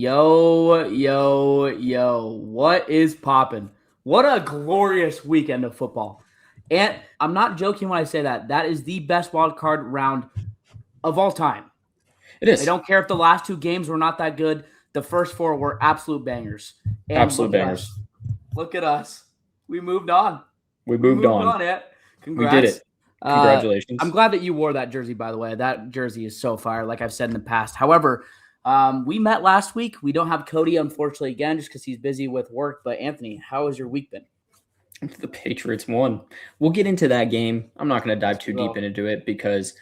Yo, yo, yo. What is poppin'? What a glorious weekend of football. And I'm not joking when I say that. That is the best wild card round of all time. It I is. don't care if the last two games were not that good. The first four were absolute bangers. And Absolute look at bangers. us. Look at us. We moved on. We moved on. Ed. We did Congrats. it. Congratulations. I'm glad that you wore that jersey, by the way. That jersey is so fire, like I've said in the past. However, we met last week. We don't have Cody, unfortunately, again, just because he's busy with work. But Anthony, how has your week been? The Patriots won. We'll get into that game. I'm not going to dive too deep into it because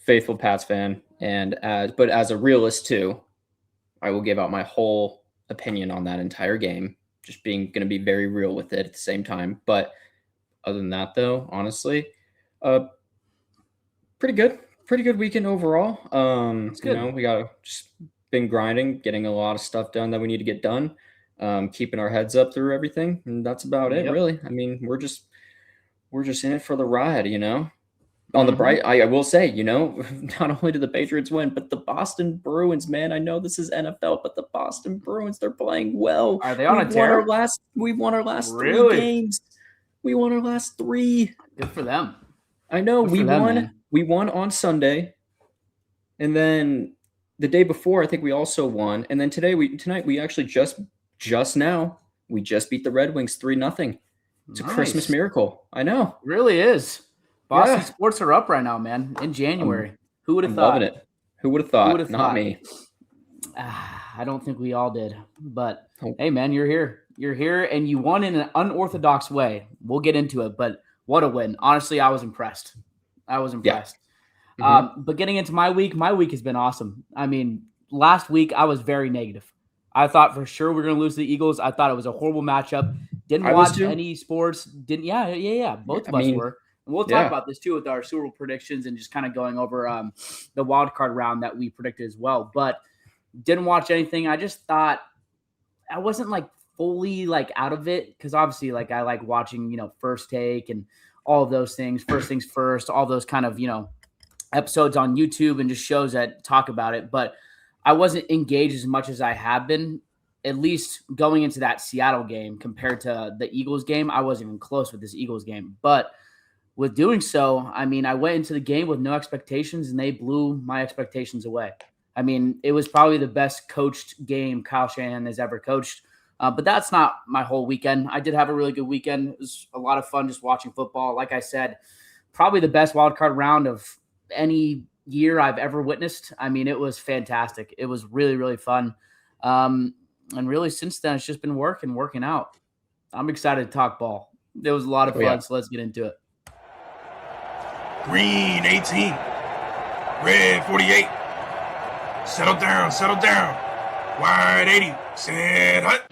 faithful Pats fan, but as a realist too, I will give out my whole opinion on that entire game. Just going to be very real with it at the same time. But other than that, though, honestly, pretty good weekend overall. We got just been grinding, getting a lot of stuff done that we need to get done. Keeping our heads up through everything, and that's about it, really. I mean, we're just in it for the ride, On the bright, I will say, not only did the Patriots win, but the Boston Bruins, man. I know this is NFL, but the Boston Bruins, they're playing well. Are they on a tear? We've won our last Really? 3 games. We won our last 3. Good for them. I know. We won. We won on Sunday, and then the day before, I think we also won. And then tonight we actually just now we just beat the Red Wings 3-0. It's a Christmas miracle. I know. It really is. Boston sports are up right now, man. In January. Who would have thought? Loving it. Who would have thought? Not me. I don't think we all did. But hey, man, you're here. You're here, and you won in an unorthodox way. We'll get into it, but what a win. Honestly, I was impressed. Yeah. But getting into my week has been awesome. I mean, last week I was very negative. I thought for sure we were going to lose to the Eagles. I thought it was a horrible matchup. Didn't watch any sports. Both of us were. And we'll talk about this too with our Super Bowl predictions and just kind of going over the wild card round that we predicted as well. But didn't watch anything. I just thought I wasn't fully out of it because obviously I like watching First Take and all of those things. First Things First, all those kind of episodes on YouTube and just shows that talk about it. But I wasn't engaged as much as I have been, at least going into that Seattle game compared to the Eagles game. I wasn't even close with this Eagles game. But with doing so, I mean, I went into the game with no expectations, and they blew my expectations away. I mean, it was probably the best coached game Kyle Shanahan has ever coached. But that's not my whole weekend. I did have a really good weekend. It was a lot of fun just watching football. Like I said, probably the best wildcard round of any year I've ever witnessed. I mean, it was fantastic. It was really, really fun. And really since then, it's just been working out. I'm excited to talk ball. It was a lot of fun, so let's get into it. Green 18, red 48. Settle down. Wide 80, set hut.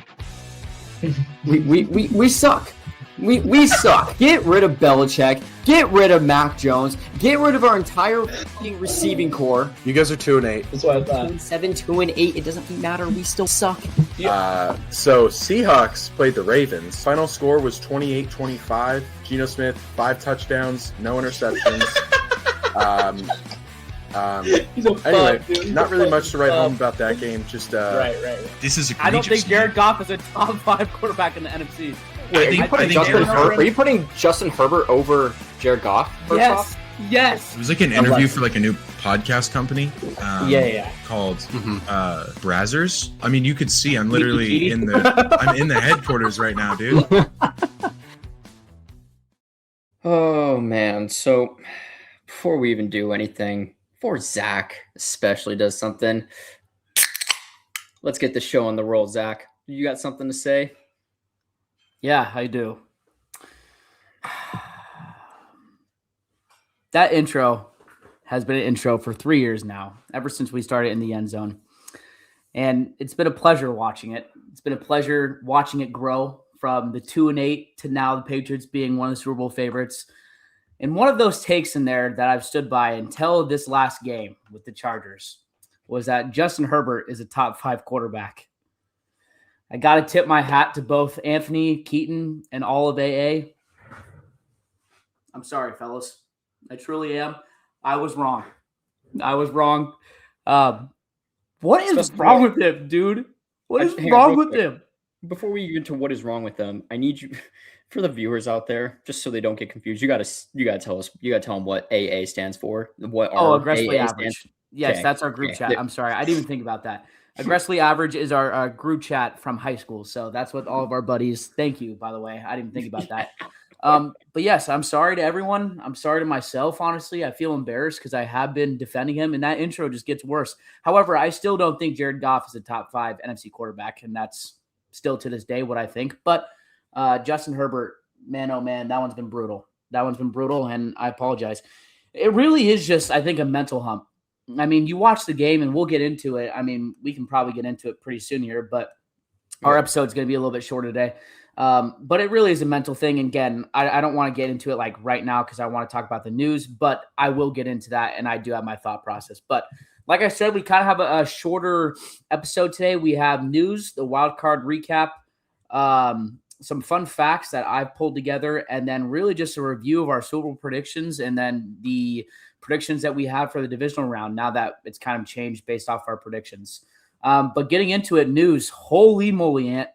We suck. We suck. Get rid of Belichick. Get rid of Mac Jones. Get rid of our entire fucking receiving core. You guys are 2-8. That's what I thought. 2-7, 2-8. It doesn't matter. We still suck. So Seahawks played the Ravens. Final score was 28-25. Geno Smith 5 touchdowns, no interceptions. Anyway, not really much to write home about that game. Just right. This is. I don't think Jared Goff is a top 5 quarterback in the NFC. Wait, are you putting Justin Herbert over Jared Goff? Yes. It was like an interview for a new podcast company. Called Brazzers. I mean, you could see I'm literally in the headquarters right now, dude. Oh man! So before we even do anything, before Zach especially does something, let's get the show on the roll. Zach, you got something to say? Yeah, I do. That intro has been an intro for 3 years now, ever since we started in the end zone. And it's been a pleasure watching it. It's been a pleasure watching it grow from the 2-8 to now the Patriots being one of the Super Bowl favorites. And one of those takes in there that I've stood by until this last game with the Chargers was that Justin Herbert is a top 5 quarterback. I got to tip my hat to both Anthony, Keaton, and all of AA. I'm sorry, fellas. I truly am. I was wrong. What is wrong with him, dude? What is wrong with him? Before we get into what is wrong with them, I need you, for the viewers out there, just so they don't get confused. You gotta tell us. You gotta tell them what AA stands for. What aggressively average. Yes, that's our group chat. I'm sorry, I didn't even think about that. Aggressively average is our group chat from high school, so that's what all of our buddies. Thank you, by the way. I didn't think about that. But yes, I'm sorry to everyone. I'm sorry to myself. Honestly, I feel embarrassed because I have been defending him, and that intro just gets worse. However, I still don't think Jared Goff is a top 5 NFC quarterback, and that's still to this day what I think. But Justin Herbert, man, oh man, that one's been brutal. And I apologize. It really is just, I think, a mental hump. I mean, you watch the game, and we'll get into it. I mean, we can probably get into it pretty soon here, but our episode's going to be a little bit shorter today. But it really is a mental thing. And again, I don't want to get into it like right now because I want to talk about the news, but I will get into that, and I do have my thought process. But like I said, we kind of have a shorter episode today. We have news, the wild card recap, some fun facts that I've pulled together, and then really just a review of our Super Bowl predictions, and then the predictions that we have for the divisional round now that it's kind of changed based off our predictions. But getting into it, news, holy moly, Ant,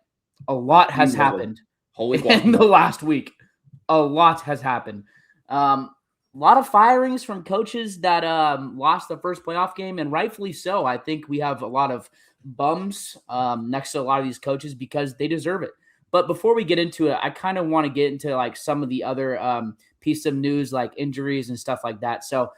a lot has happened in the last week. A lot has happened. A lot of firings from coaches that lost the first playoff game, and rightfully so. I think we have a lot of bums next to a lot of these coaches because they deserve it. But before we get into it, I kind of want to get into like some of the other pieces of news, like injuries and stuff like that. So,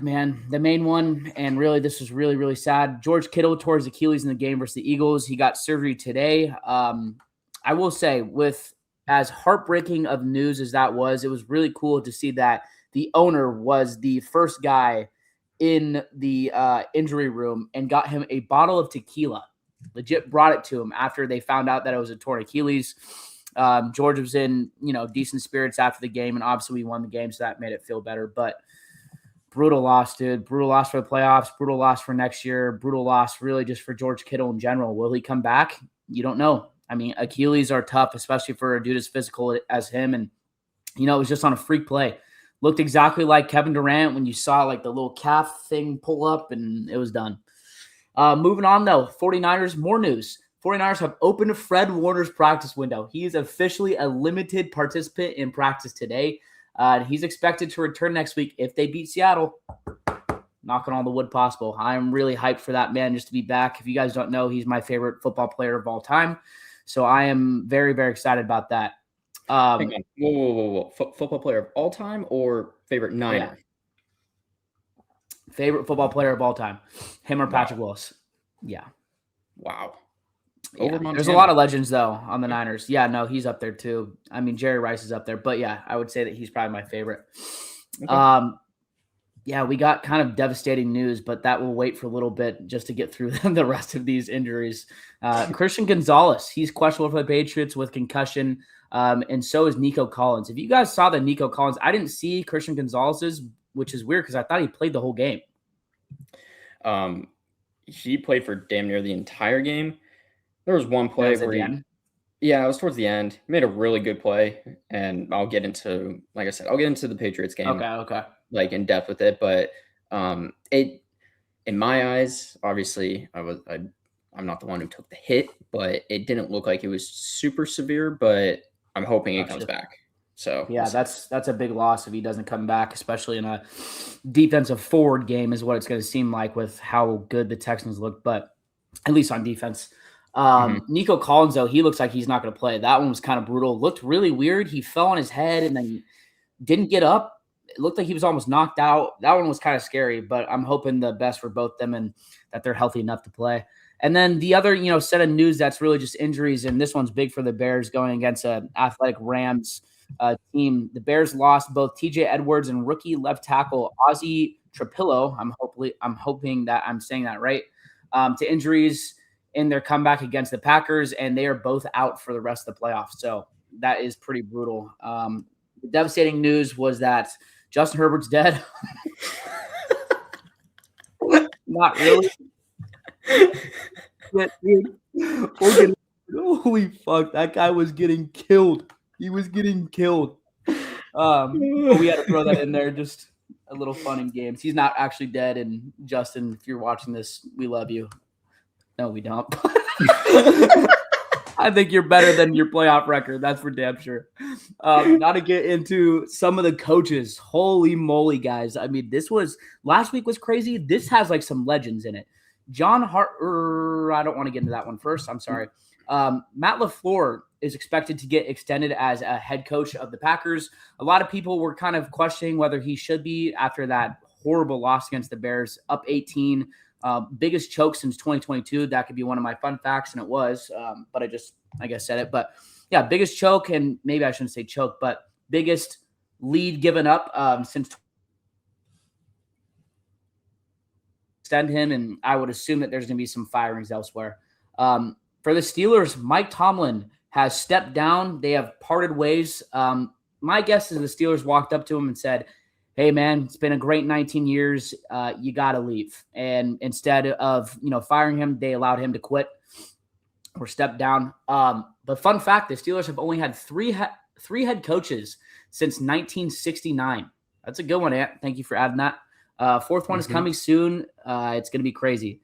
man, the main one, and really this was really, really sad. George Kittle tore his Achilles in the game versus the Eagles. He got surgery today. I will say, with as heartbreaking of news as that was, it was really cool to see that the owner was the first guy in the injury room and got him a bottle of tequila. Legit brought it to him after they found out that it was a torn Achilles. George was in, decent spirits after the game, and obviously we won the game, so that made it feel better. But brutal loss, dude. Brutal loss for the playoffs. Brutal loss for next year. Brutal loss, really, just for George Kittle in general. Will he come back? You don't know. I mean, Achilles are tough, especially for a dude as physical as him. And, it was just on a freak play. Looked exactly like Kevin Durant when you saw like the little calf thing pull up, and it was done. Moving on, though, 49ers, more news. 49ers have opened Fred Warner's practice window. He is officially a limited participant in practice today. He's expected to return next week if they beat Seattle. Knocking on the wood possible. I'm really hyped for that man just to be back. If you guys don't know, he's my favorite football player of all time. So I am very, very excited about that. Whoa. Football player of all time or favorite Niner? Yeah. Favorite football player of all time. Him or Patrick Willis. Yeah. Wow. Yeah. There's a lot of legends, though, on the Niners. Yeah, no, he's up there, too. I mean, Jerry Rice is up there. But, yeah, I would say that he's probably my favorite. Okay. Yeah, we got kind of devastating news, but that will wait for a little bit just to get through the rest of these injuries. Christian Gonzalez, he's questionable for the Patriots with concussion, and so is Nico Collins. If you guys saw the Nico Collins, I didn't see Christian Gonzalez's, which is weird because I thought he played the whole game. He played for damn near the entire game. There was one play where it was towards the end. He made a really good play, and I'll get into, like I said, the Patriots game. Okay. Like in depth with it, but it, in my eyes, obviously, I'm not the one who took the hit, but it didn't look like it was super severe. But I'm hoping it comes back. So yeah, that's a big loss if he doesn't come back, especially in a defensive forward game, is what it's going to seem like with how good the Texans look. But at least on defense. Nico Collins, though, he looks like he's not going to play. That one was kind of brutal. Looked really weird. He fell on his head and then didn't get up. It looked like he was almost knocked out. That one was kind of scary, but I'm hoping the best for both them and that they're healthy enough to play. And then the other, set of news that's really just injuries, and this one's big for the Bears going against an athletic Rams team. The Bears lost both TJ Edwards and rookie left tackle Ozzie Trapillo. I'm hoping that I'm saying that right, to injuries in their comeback against the Packers, and they are both out for the rest of the playoffs. So that is pretty brutal. The devastating news was that Justin Herbert's dead. Not really. But, dude, holy fuck, that guy was getting killed. He was getting killed. We had to throw that in there. Just a little fun and games. He's not actually dead. And Justin, if you're watching this, we love you. No, we don't. I think you're better than your playoff record. That's for damn sure. Now to get into some of the coaches. Holy moly, guys. I mean, last week was crazy. This has like some legends in it. John Hart, I don't want to get into that one first. I'm sorry. Matt LaFleur is expected to get extended as a head coach of the Packers. A lot of people were kind of questioning whether he should be after that horrible loss against the Bears, up 18. Biggest choke since 2022. That could be one of my fun facts, and it was. But I guess said it. But yeah, biggest choke, and maybe I shouldn't say choke, but biggest lead given up since extend him, and I would assume that there's going to be some firings elsewhere. For the Steelers, Mike Tomlin has stepped down. They have parted ways. My guess is the Steelers walked up to him and said, hey, man, it's been a great 19 years. You got to leave. And instead of, firing him, they allowed him to quit or step down. But fun fact, the Steelers have only had three head coaches since 1969. That's a good one, Ant. Thank you for adding that. Fourth one is coming soon. It's going to be crazy.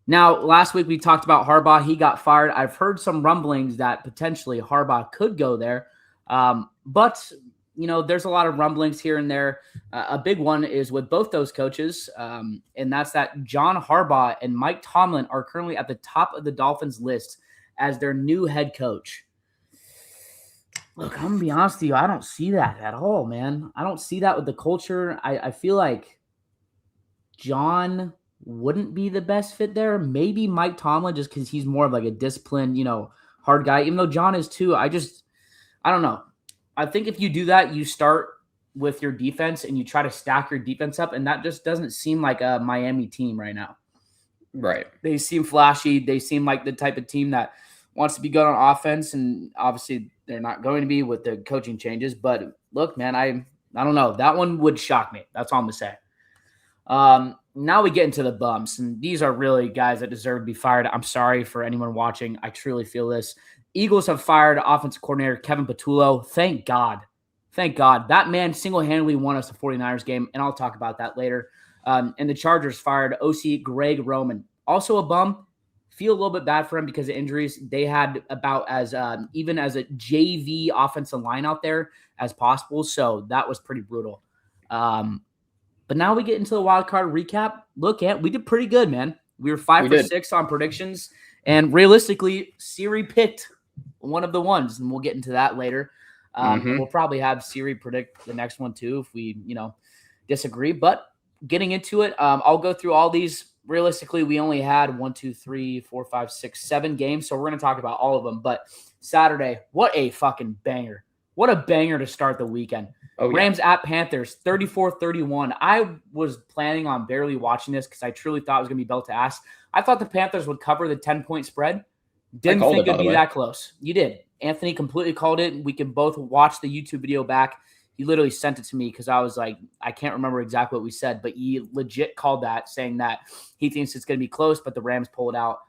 Now, last week we talked about Harbaugh. He got fired. I've heard some rumblings that potentially Harbaugh could go there. But there's a lot of rumblings here and there. A big one is with both those coaches, and that's that John Harbaugh and Mike Tomlin are currently at the top of the Dolphins list as their new head coach. Look, I'm going to be honest with you. I don't see that at all, man. I don't see that with the culture. I feel like John wouldn't be the best fit there. Maybe Mike Tomlin, just because he's more of like a disciplined, hard guy, even though John is too. I don't know. I think if you do that, you start with your defense and you try to stack your defense up, and that just doesn't seem like a Miami team right now. Right. They seem flashy. They seem like the type of team that wants to be good on offense, and obviously they're not going to be with the coaching changes. But look, man, I don't know. That one would shock me. That's all I'm going to say. Now we get into the bumps, and these are really guys that deserve to be fired. I'm sorry for anyone watching. I truly feel this. Eagles have fired offensive coordinator Kevin Patullo. Thank God. Thank God. That man single-handedly won us the 49ers game, and I'll talk about that later. And the Chargers fired OC Greg Roman. Also a bum. Feel a little bit bad for him because of injuries. They had about as even as a JV offensive line out there as possible, so that was pretty brutal. But now we get into the wild card recap. Look, we did pretty good, man. We were 5 for 6 on predictions, and realistically, Siri picked one of the ones, and we'll get into that later. We'll probably have Siri predict the next one too if we, disagree. But getting into it, I'll go through all these. Realistically, we only had 7 games, so we're going to talk about all of them. But Saturday, what a fucking banger. What a banger to start the weekend. Oh, yeah. Rams at Panthers, 34-31. I was planning on barely watching this because I truly thought it was going to be belt to ass. I thought the Panthers would cover the 10-point spread. Didn't think it'd be that close. You did. Anthony completely called it. We can both watch the YouTube video back. He literally sent it to me because I was like, I can't remember exactly what we said, but he legit called that, saying that he thinks it's going to be close, but the Rams pulled out.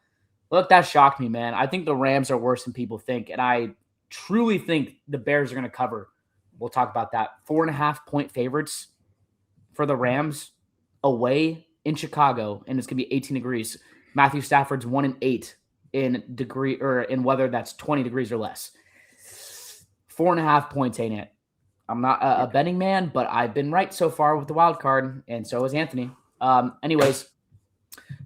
Look, that shocked me, man. I think the Rams are worse than people think, and I truly think the Bears are going to cover. We'll talk about that. 4.5-point favorites for the Rams away in Chicago, and it's going to be 18 degrees. Matthew Stafford's 1-8 in weather that's 20 degrees or less. 4.5 points ain't it. I'm not a betting man, but I've been right so far with the wild card, and so is Anthony. Anyways,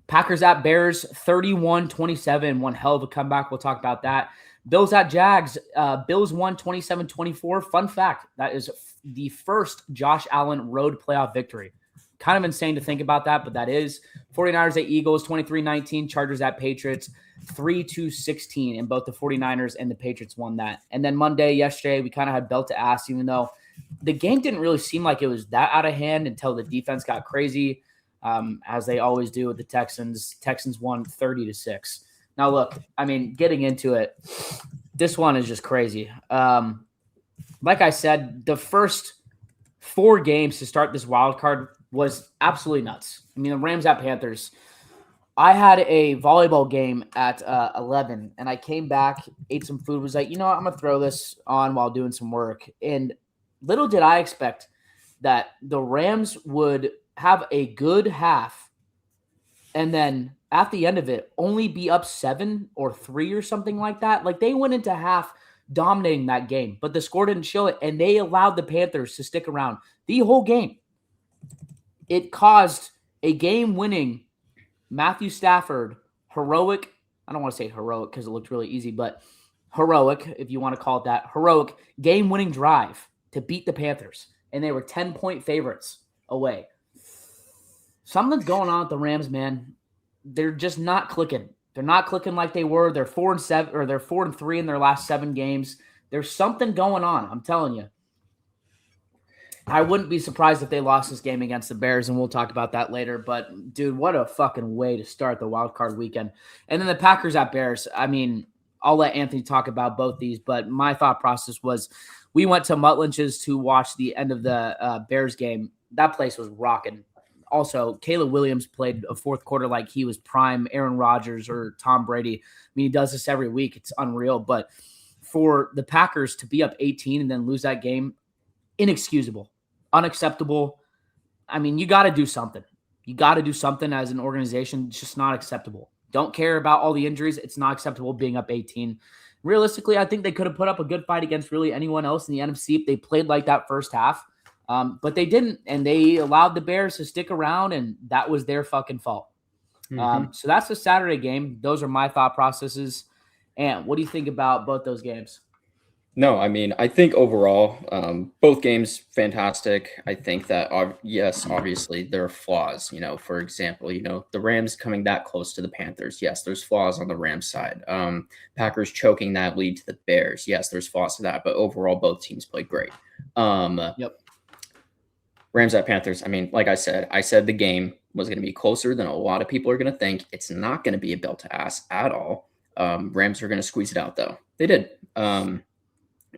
Packers at Bears, 31-27. One hell of a comeback. We'll talk about that. Bills at Jags. Bills won 27-24. Fun fact, that is the first Josh Allen road playoff victory. Kind of insane to think about that, but that is. 49ers at Eagles, 23-19. Chargers at Patriots, 3-16. And both the 49ers and the Patriots won that. And then yesterday, we kind of had belt to ass, even though the game didn't really seem like it was that out of hand until the defense got crazy, as they always do with the Texans. Texans won 30-6. Now, look, I mean, getting into it, this one is just crazy. Like I said, the first 4 games to start this wild card was absolutely nuts. I mean, the Rams at Panthers. I had a volleyball game at 11, and I came back, ate some food, was like, I'm going to throw this on while doing some work. And little did I expect that the Rams would have a good half and then at the end of it only be up 7 or 3 or something like that. Like they went into half dominating that game, but the score didn't show it, and they allowed the Panthers to stick around the whole game. It caused a game-winning Matthew Stafford heroic, I don't want to say heroic because it looked really easy, but heroic, if you want to call it that, heroic game-winning drive to beat the Panthers, and they were 10-point favorites away. Something's going on with the Rams, man. They're just not clicking. They're not clicking like they were. They're 4-7, or they're 4-3 in their last 7 games. There's something going on. I'm telling you. I wouldn't be surprised if they lost this game against the Bears, and we'll talk about that later. But, dude, what a fucking way to start the wild card weekend. And then the Packers at Bears. I mean, I'll let Anthony talk about both these, but my thought process was we went to Mutt-Lynch's to watch the end of the Bears game. That place was rocking. Also, Caleb Williams played a fourth quarter like he was prime Aaron Rodgers or Tom Brady. I mean, he does this every week. It's unreal. But for the Packers to be up 18 and then lose that game, inexcusable, unacceptable. I mean, you got to do something. You got to do something as an organization. It's just not acceptable. Don't care about all the injuries. It's not acceptable being up 18. Realistically, I think they could have put up a good fight against really anyone else in the NFC if they played like that first half. But they didn't, and they allowed the Bears to stick around, and that was their fucking fault. So that's the Saturday game. Those are my thought processes. And what do you think about both those games? No, I mean, I think overall, both games, fantastic. I think that, yes, obviously there are flaws. You know, for example, you know, the Rams coming that close to the Panthers. Yes, there's flaws on the Rams side. Packers choking that lead to the Bears. Yes, there's flaws to that. But overall, both teams played great. Yep. Rams at Panthers. I mean, like I said the game was going to be closer than a lot of people are going to think. It's not going to be a belt to ass at all. Rams are going to squeeze it out, though. They did.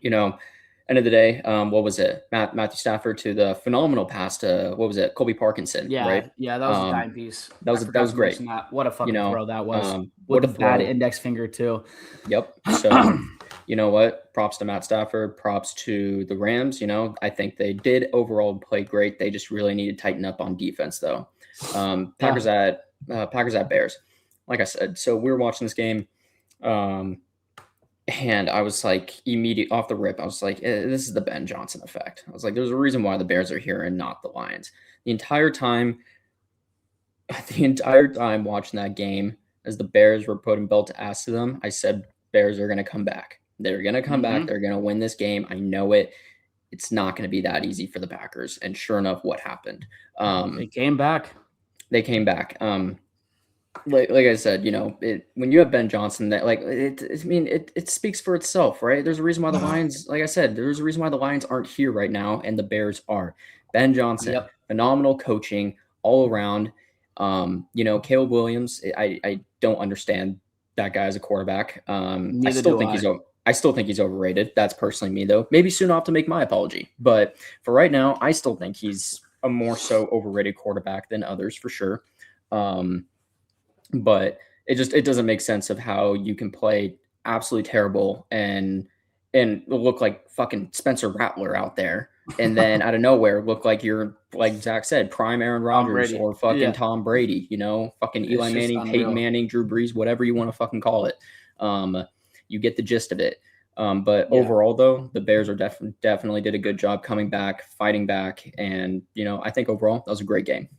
You know, end of the day, what was it? Matthew Stafford to the phenomenal pass to, what was it? Colby Parkinson, yeah, right? Yeah, that was a timepiece. That was great. What a fucking throw that was. What a bad index finger, too. Yep. So, you know what? Props to Matt Stafford. Props to the Rams. You know, I think they did overall play great. They just really need to tighten up on defense, though. Packers at Bears. Like I said, so we were watching this game. And I was like, immediate off the rip, I was like, this is the Ben Johnson effect. I was like, there's a reason why the Bears are here and not the Lions. The entire time watching that game, as the Bears were putting belt to ass to them, I said, Bears are going to come back. They're going to come back. They're going to win this game. I know it. It's not going to be that easy for the Packers. And sure enough, what happened? They came back. Like I said, you know, when you have Ben Johnson, that it speaks for itself, right? There's a reason why the Lions, like I said, there's a reason why the Lions aren't here right now, and the Bears are. Ben Johnson, phenomenal coaching all around. You know, Caleb Williams, I don't understand that guy as a quarterback. I still think he's overrated. That's personally me, though. Maybe soon I'll have to make my apology, but for right now, I still think he's a more so overrated quarterback than others for sure. But it doesn't make sense of how you can play absolutely terrible and look like fucking Spencer Rattler out there, and then out of nowhere look like you're, like Zach said, prime Aaron Rodgers or fucking Tom Brady, you know, fucking Eli Manning, Peyton Manning, Drew Brees, whatever you want to fucking call it. You get the gist of it. But overall, though, the Bears are definitely did a good job coming back, fighting back, and you know, I think overall that was a great game.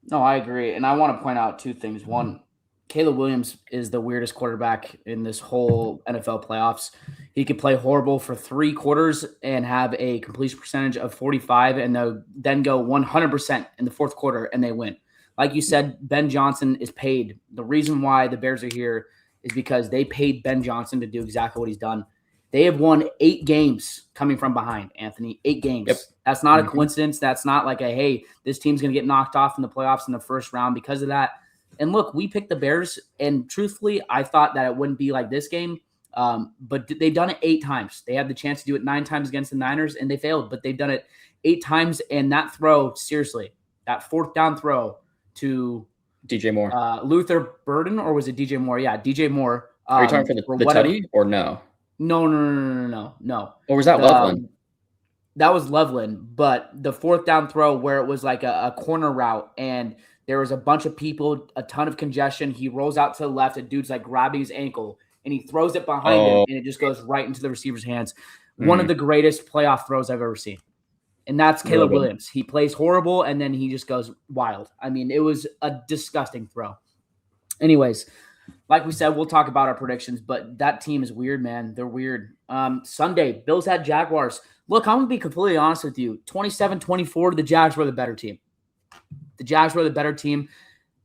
No, I agree, and I want to point out two things. One, Caleb Williams is the weirdest quarterback in this whole NFL playoffs. He could play horrible for 3 quarters and have a completion percentage of 45 and then go 100% in the fourth quarter and they win. Like you said, Ben Johnson is paid. The reason why the Bears are here is because they paid Ben Johnson to do exactly what he's done. They have won 8 games coming from behind, Anthony. 8 games. Yep. That's not a coincidence. That's not like hey, this team's going to get knocked off in the playoffs in the first round because of that. And look, we picked the Bears, and truthfully, I thought that it wouldn't be like this game, but they've done it 8 times. They had the chance to do it 9 times against the Niners, and they failed, but they've done it 8 times, and that throw, seriously, that 4th down throw to DJ Moore. Luther Burden, or was it DJ Moore? Yeah, DJ Moore. Are you talking for the tutty or no? No. Or was that Loveland? That was Loveland, but the fourth down throw where it was like a corner route and there was a bunch of people, a ton of congestion. He rolls out to the left. A dude's like grabbing his ankle and he throws it behind him and it just goes right into the receiver's hands. One of the greatest playoff throws I've ever seen. And that's Caleb Williams. He plays horrible and then he just goes wild. I mean, it was a disgusting throw. Anyways, like we said, we'll talk about our predictions, but that team is weird, man. They're weird. Sunday, Bills had Jaguars. Look, I'm going to be completely honest with you. 27-24, the Jags were the better team. The Jags were the better team.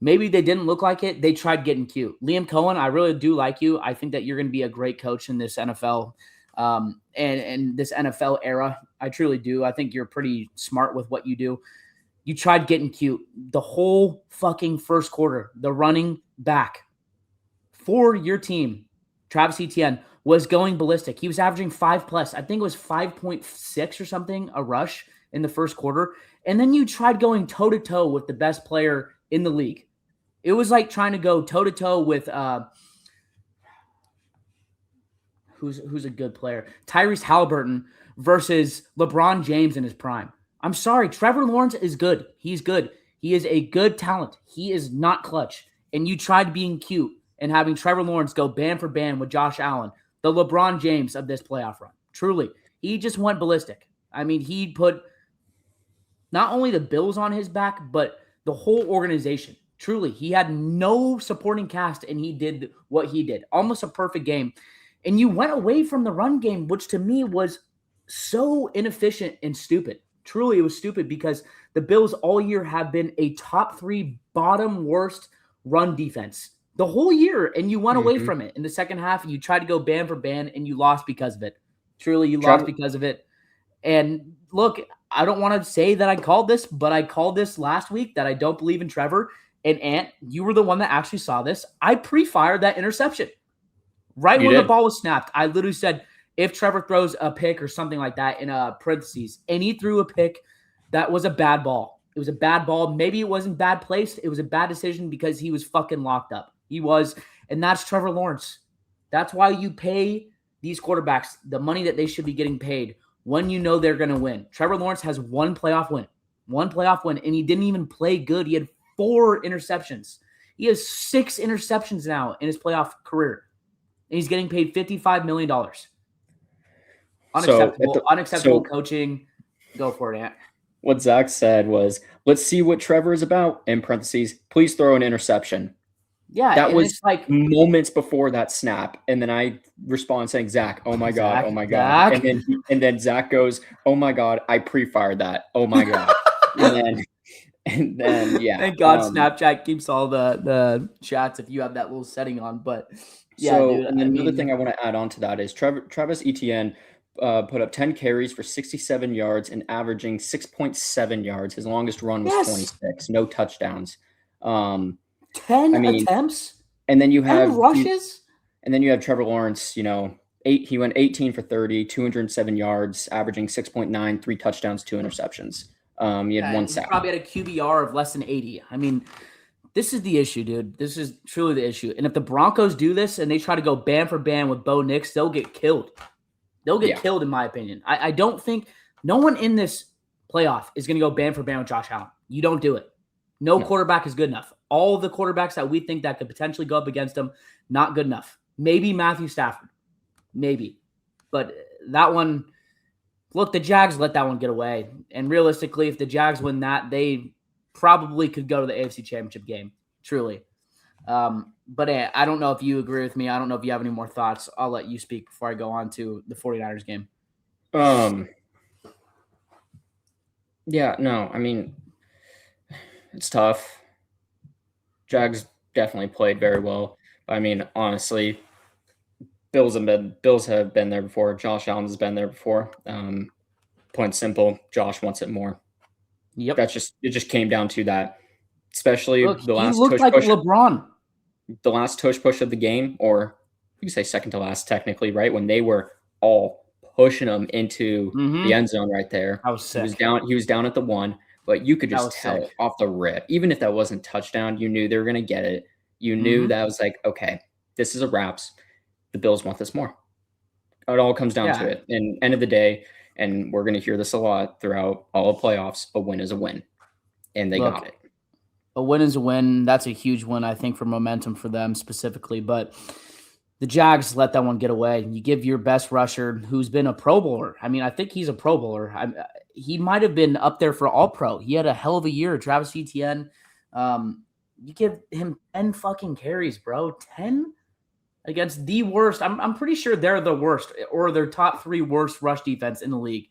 Maybe they didn't look like it. They tried getting cute. Liam Cohen, I really do like you. I think that you're going to be a great coach in this NFL and this NFL era. I truly do. I think you're pretty smart with what you do. You tried getting cute. The whole fucking first quarter, the running back for your team, Travis Etienne, was going ballistic. He was averaging 5+. I think it was 5.6 or something, a rush in the first quarter. And then you tried going toe-to-toe with the best player in the league. It was like trying to go toe-to-toe with who's a good player? Tyrese Halliburton versus LeBron James in his prime. I'm sorry, Trevor Lawrence is good. He's good. He is a good talent. He is not clutch. And you tried being cute and having Trevor Lawrence go band for band with Josh Allen, the LeBron James of this playoff run. Truly, he just went ballistic. I mean, he put not only the Bills on his back, but the whole organization. Truly, he had no supporting cast, and he did what he did. Almost a perfect game. And you went away from the run game, which to me was so inefficient and stupid. Truly, it was stupid because the Bills all year have been a top 3 bottom worst run defense the whole year, and you went away from it in the second half. You tried to go band for band, and you lost because of it. Truly, you lost because of it. And look, I don't want to say that I called this, but I called this last week that I don't believe in Trevor. And Ant, you were the one that actually saw this. I pre-fired that interception. Right when the ball was snapped, I literally said, if Trevor throws a pick or something like that in parentheses, and he threw a pick, that was a bad ball. It was a bad ball. Maybe it wasn't bad placed. It was a bad decision because he was fucking locked up. He was, and that's Trevor Lawrence. That's why you pay these quarterbacks the money that they should be getting paid when you know they're going to win. Trevor Lawrence has one playoff win, and he didn't even play good. He had 4 interceptions. He has 6 interceptions now in his playoff career, and he's getting paid $55 million. Unacceptable coaching. Go for it, Ant. What Zach said was, let's see what Trevor is about, in parentheses, please throw an interception. Yeah, that was like moments before that snap. And then I respond saying, Zach, oh my God, oh my God. Zach. And then Zach goes, oh my God, I pre-fired that. Oh my God. and then yeah. Thank God Snapchat keeps all the chats if you have that little setting on. But yeah, so, dude, and then another thing I want to add on to that is Travis Etienne put up 10 carries for 67 yards and averaging 6.7 yards. His longest run was 26, no touchdowns. 10 attempts, and then you have rushes, and then you have Trevor Lawrence. He went 18 for 30, 207 yards, averaging 6.9, 3 touchdowns, 2 interceptions. He had 1 sack. Probably had a QBR of less than 80. I mean, this is the issue, dude. This is truly the issue. And if the Broncos do this and they try to go band for band with Bo Nix, they'll get killed. They'll get killed, in my opinion. I don't think no one in this playoff is going to go band for band with Josh Allen. You don't do it. No quarterback is good enough. All of the quarterbacks that we think that could potentially go up against him, not good enough. Maybe Matthew Stafford. Maybe. But that one, look, the Jags let that one get away. And realistically, if the Jags win that, they probably could go to the AFC Championship game. Truly. But I don't know if you agree with me. I don't know if you have any more thoughts. I'll let you speak before I go on to the 49ers game. Yeah, no, I mean, it's tough. Jags definitely played very well. I mean, honestly, Bills have been there before. Josh Allen has been there before. Point simple, Josh wants it more. Yep. It just came down to that. Especially the last he looked tush like push. LeBron. The last tush push of the game, or you can say second to last technically, right? When they were all pushing him into the end zone right there. I was sick. He was down at the 1. But you could just tell off the rip, even if that wasn't touchdown, you knew they were going to get it. You knew that was like, okay, this is a wraps. The Bills want this more. It all comes down to it. And end of the day, And we're going to hear this a lot throughout all the playoffs. A win is a win. And they got it. A win is a win. That's a huge win, I think, for momentum for them specifically. But the Jags let that one get away. You give your best rusher, who's been a Pro Bowler. I mean, I think he's a Pro Bowler. He might have been up there for All-Pro. He had a hell of a year, Travis Etienne. You give him 10 fucking carries, bro. 10 against the worst. I'm pretty sure they're the worst, or their top 3 worst rush defense in the league.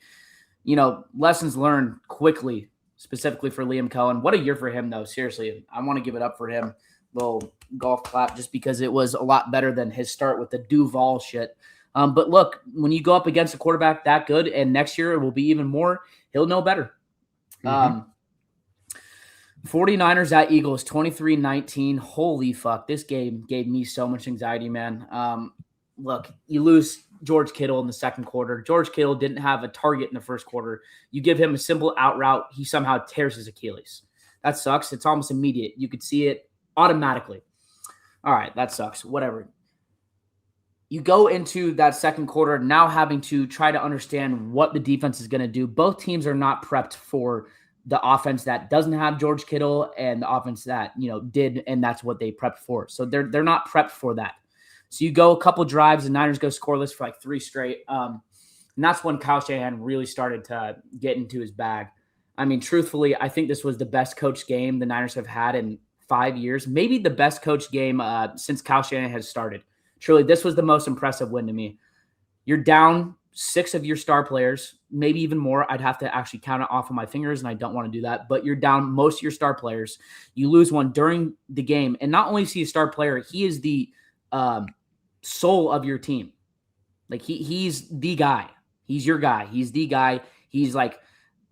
Lessons learned quickly, specifically for Liam Cohen. What a year for him, though. Seriously, I want to give it up for him. Little golf clap, just because it was a lot better than his start with the Duval shit. But look, when you go up against a quarterback that good, and next year it will be even more, he'll know better. 49ers at Eagles, 23-19. Holy fuck. This game gave me so much anxiety, man. Look, you lose George Kittle in the second quarter. George Kittle didn't have a target in the first quarter. You give him a simple out route, he somehow tears his Achilles. That sucks. It's almost immediate. You could see it automatically. All right, that sucks. Whatever. You go into that second quarter now having to try to understand what the defense is going to do. Both teams are not prepped for the offense that doesn't have George Kittle and the offense that, did, and that's what they prepped for. So they're not prepped for that. So you go a couple drives, the Niners go scoreless for like 3 straight. And that's when Kyle Shanahan really started to get into his bag. I mean, truthfully, I think this was the best coach game the Niners have had in 5 years, maybe the best coach game since Kyle Shanahan has started. Truly, this was the most impressive win to me. You're down 6 of your star players, maybe even more. I'd have to actually count it off of my fingers, and I don't want to do that. But you're down most of your star players. You lose one during the game. And not only is he a star player, he is the soul of your team. Like, he's the guy. He's your guy. He's the guy. He's like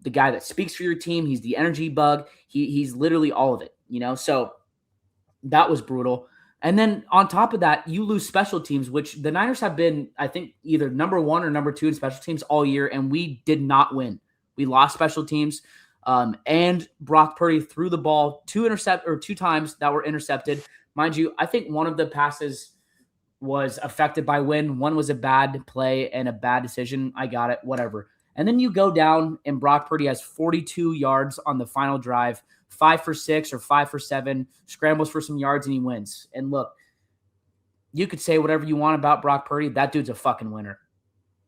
the guy that speaks for your team. He's the energy bug. He's literally all of it, So that was brutal. And then on top of that, you lose special teams, which the Niners have been, I think, either number 1 or number 2 in special teams all year, and we did not win. We lost special teams, and Brock Purdy threw the ball 2 times that were intercepted. Mind you, I think one of the passes was affected by wind. One was a bad play and a bad decision. I got it, whatever. And then you go down, and Brock Purdy has 42 yards on the final drive, 5 for 6 or 5 for 7, scrambles for some yards, and he wins. And look, you could say whatever you want about Brock Purdy. That dude's a fucking winner.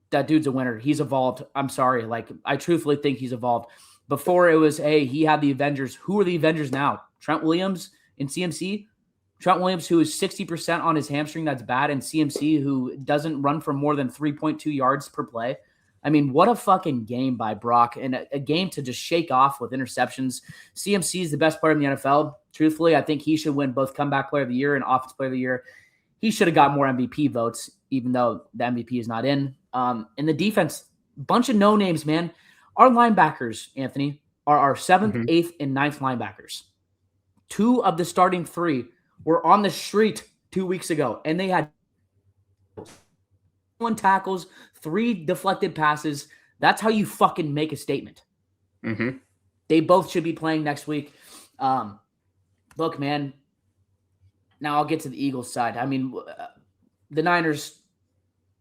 That dude's a winner. He's evolved. I'm sorry. Like, I truthfully think he's evolved. Before it was, hey, he had the Avengers. Who are the Avengers now? Trent Williams in CMC? Trent Williams, who is 60% on his hamstring, that's bad, and CMC, who doesn't run for more than 3.2 yards per play. I mean, what a fucking game by Brock, and a game to just shake off with interceptions. CMC is the best player in the NFL. Truthfully, I think he should win both comeback player of the year and offensive player of the year. He should have got more MVP votes, even though the MVP is not in. And the defense, bunch of no names, man. Our linebackers, Anthony, are our 7th, 8th, and 9th linebackers. 2 of the starting 3 were on the street 2 weeks ago, and they had 1 tackles, 3 deflected passes. That's how you fucking make a statement. They both should be playing next week. Look, man, now I'll get to the Eagles side. I mean, the Niners,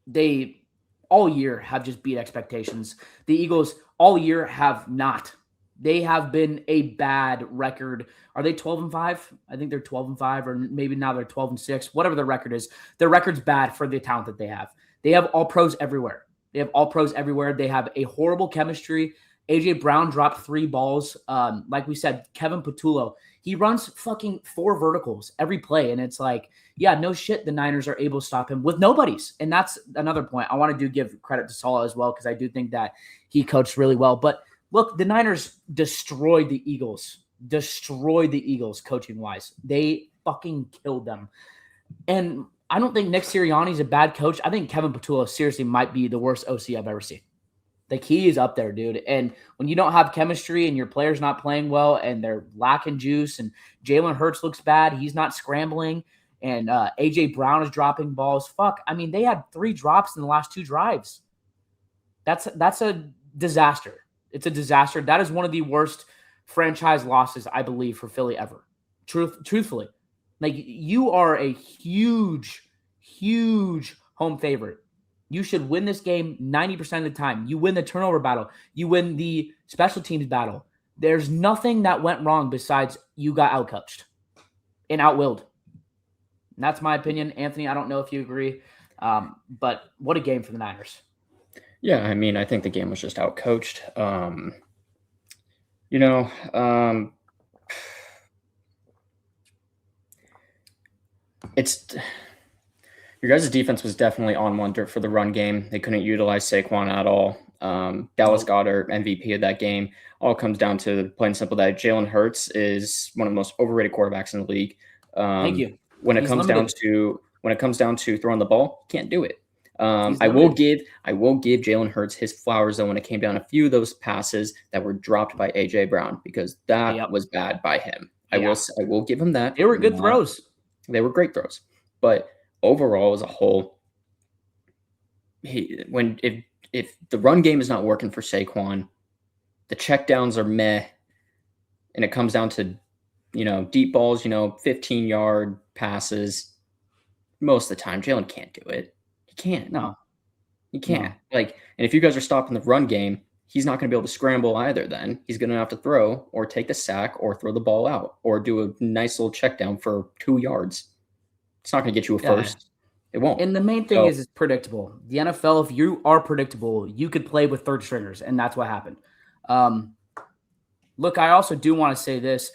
they all year have just beat expectations. The Eagles all year have not. They have been a bad record. Are they 12-5? I think they're 12-5, or maybe now they're 12-6. Whatever their record is, their record's bad for the talent that they have. They have all pros everywhere. They have a horrible chemistry. AJ Brown dropped 3 balls. Like we said, Kevin Patullo, he runs fucking 4 verticals every play. And it's like, yeah, no shit, the Niners are able to stop him with nobodies. And that's another point. I want to give credit to Saleh as well, because I do think that he coached really well. But look, the Niners destroyed the Eagles coaching-wise. They fucking killed them. And I don't think Nick Sirianni's a bad coach. I think Kevin Patullo seriously might be the worst OC I've ever seen. Like, he is up there, dude. And when you don't have chemistry and your players not playing well and they're lacking juice, and Jalen Hurts looks bad, he's not scrambling, and A.J. Brown is dropping balls. Fuck, I mean, they had 3 drops in the last 2 drives. That's a disaster. It's a disaster. That is one of the worst franchise losses, I believe, for Philly ever. Truthfully. Like, you are a huge, huge home favorite. You should win this game 90% of the time. You win the turnover battle. You win the special teams battle. There's nothing that went wrong besides you got outcoached and outwilled. And that's my opinion. Anthony, I don't know if you agree, but what a game for the Niners. Yeah, I mean, I think the game was just outcoached. It's your guys' defense was definitely on one for the run game. They couldn't utilize Saquon at all. Dallas Goedert, MVP of that game. All comes down to plain and simple that Jalen Hurts is one of the most overrated quarterbacks in the league. Thank you. When it comes down to throwing the ball, can't do it. I will give Jalen Hurts his flowers though when it came down a few of those passes that were dropped by AJ Brown, because that was bad by him. Yeah. I will give him that. They were good throws. They were great throws, but overall as a whole, if the run game is not working for Saquon, the checkdowns are meh, and it comes down to deep balls, 15-yard passes. Most of the time, Jalen can't do it. He can't. No, he can't. No. And if you guys are stopping the run game, he's not going to be able to scramble either. Then he's going to have to throw or take the sack or throw the ball out or do a nice little check down for 2 yards. It's not going to get you a first. It won't. And the main thing is it's predictable. The NFL, if you are predictable, you could play with third stringers, and that's what happened. Look, I also do want to say this.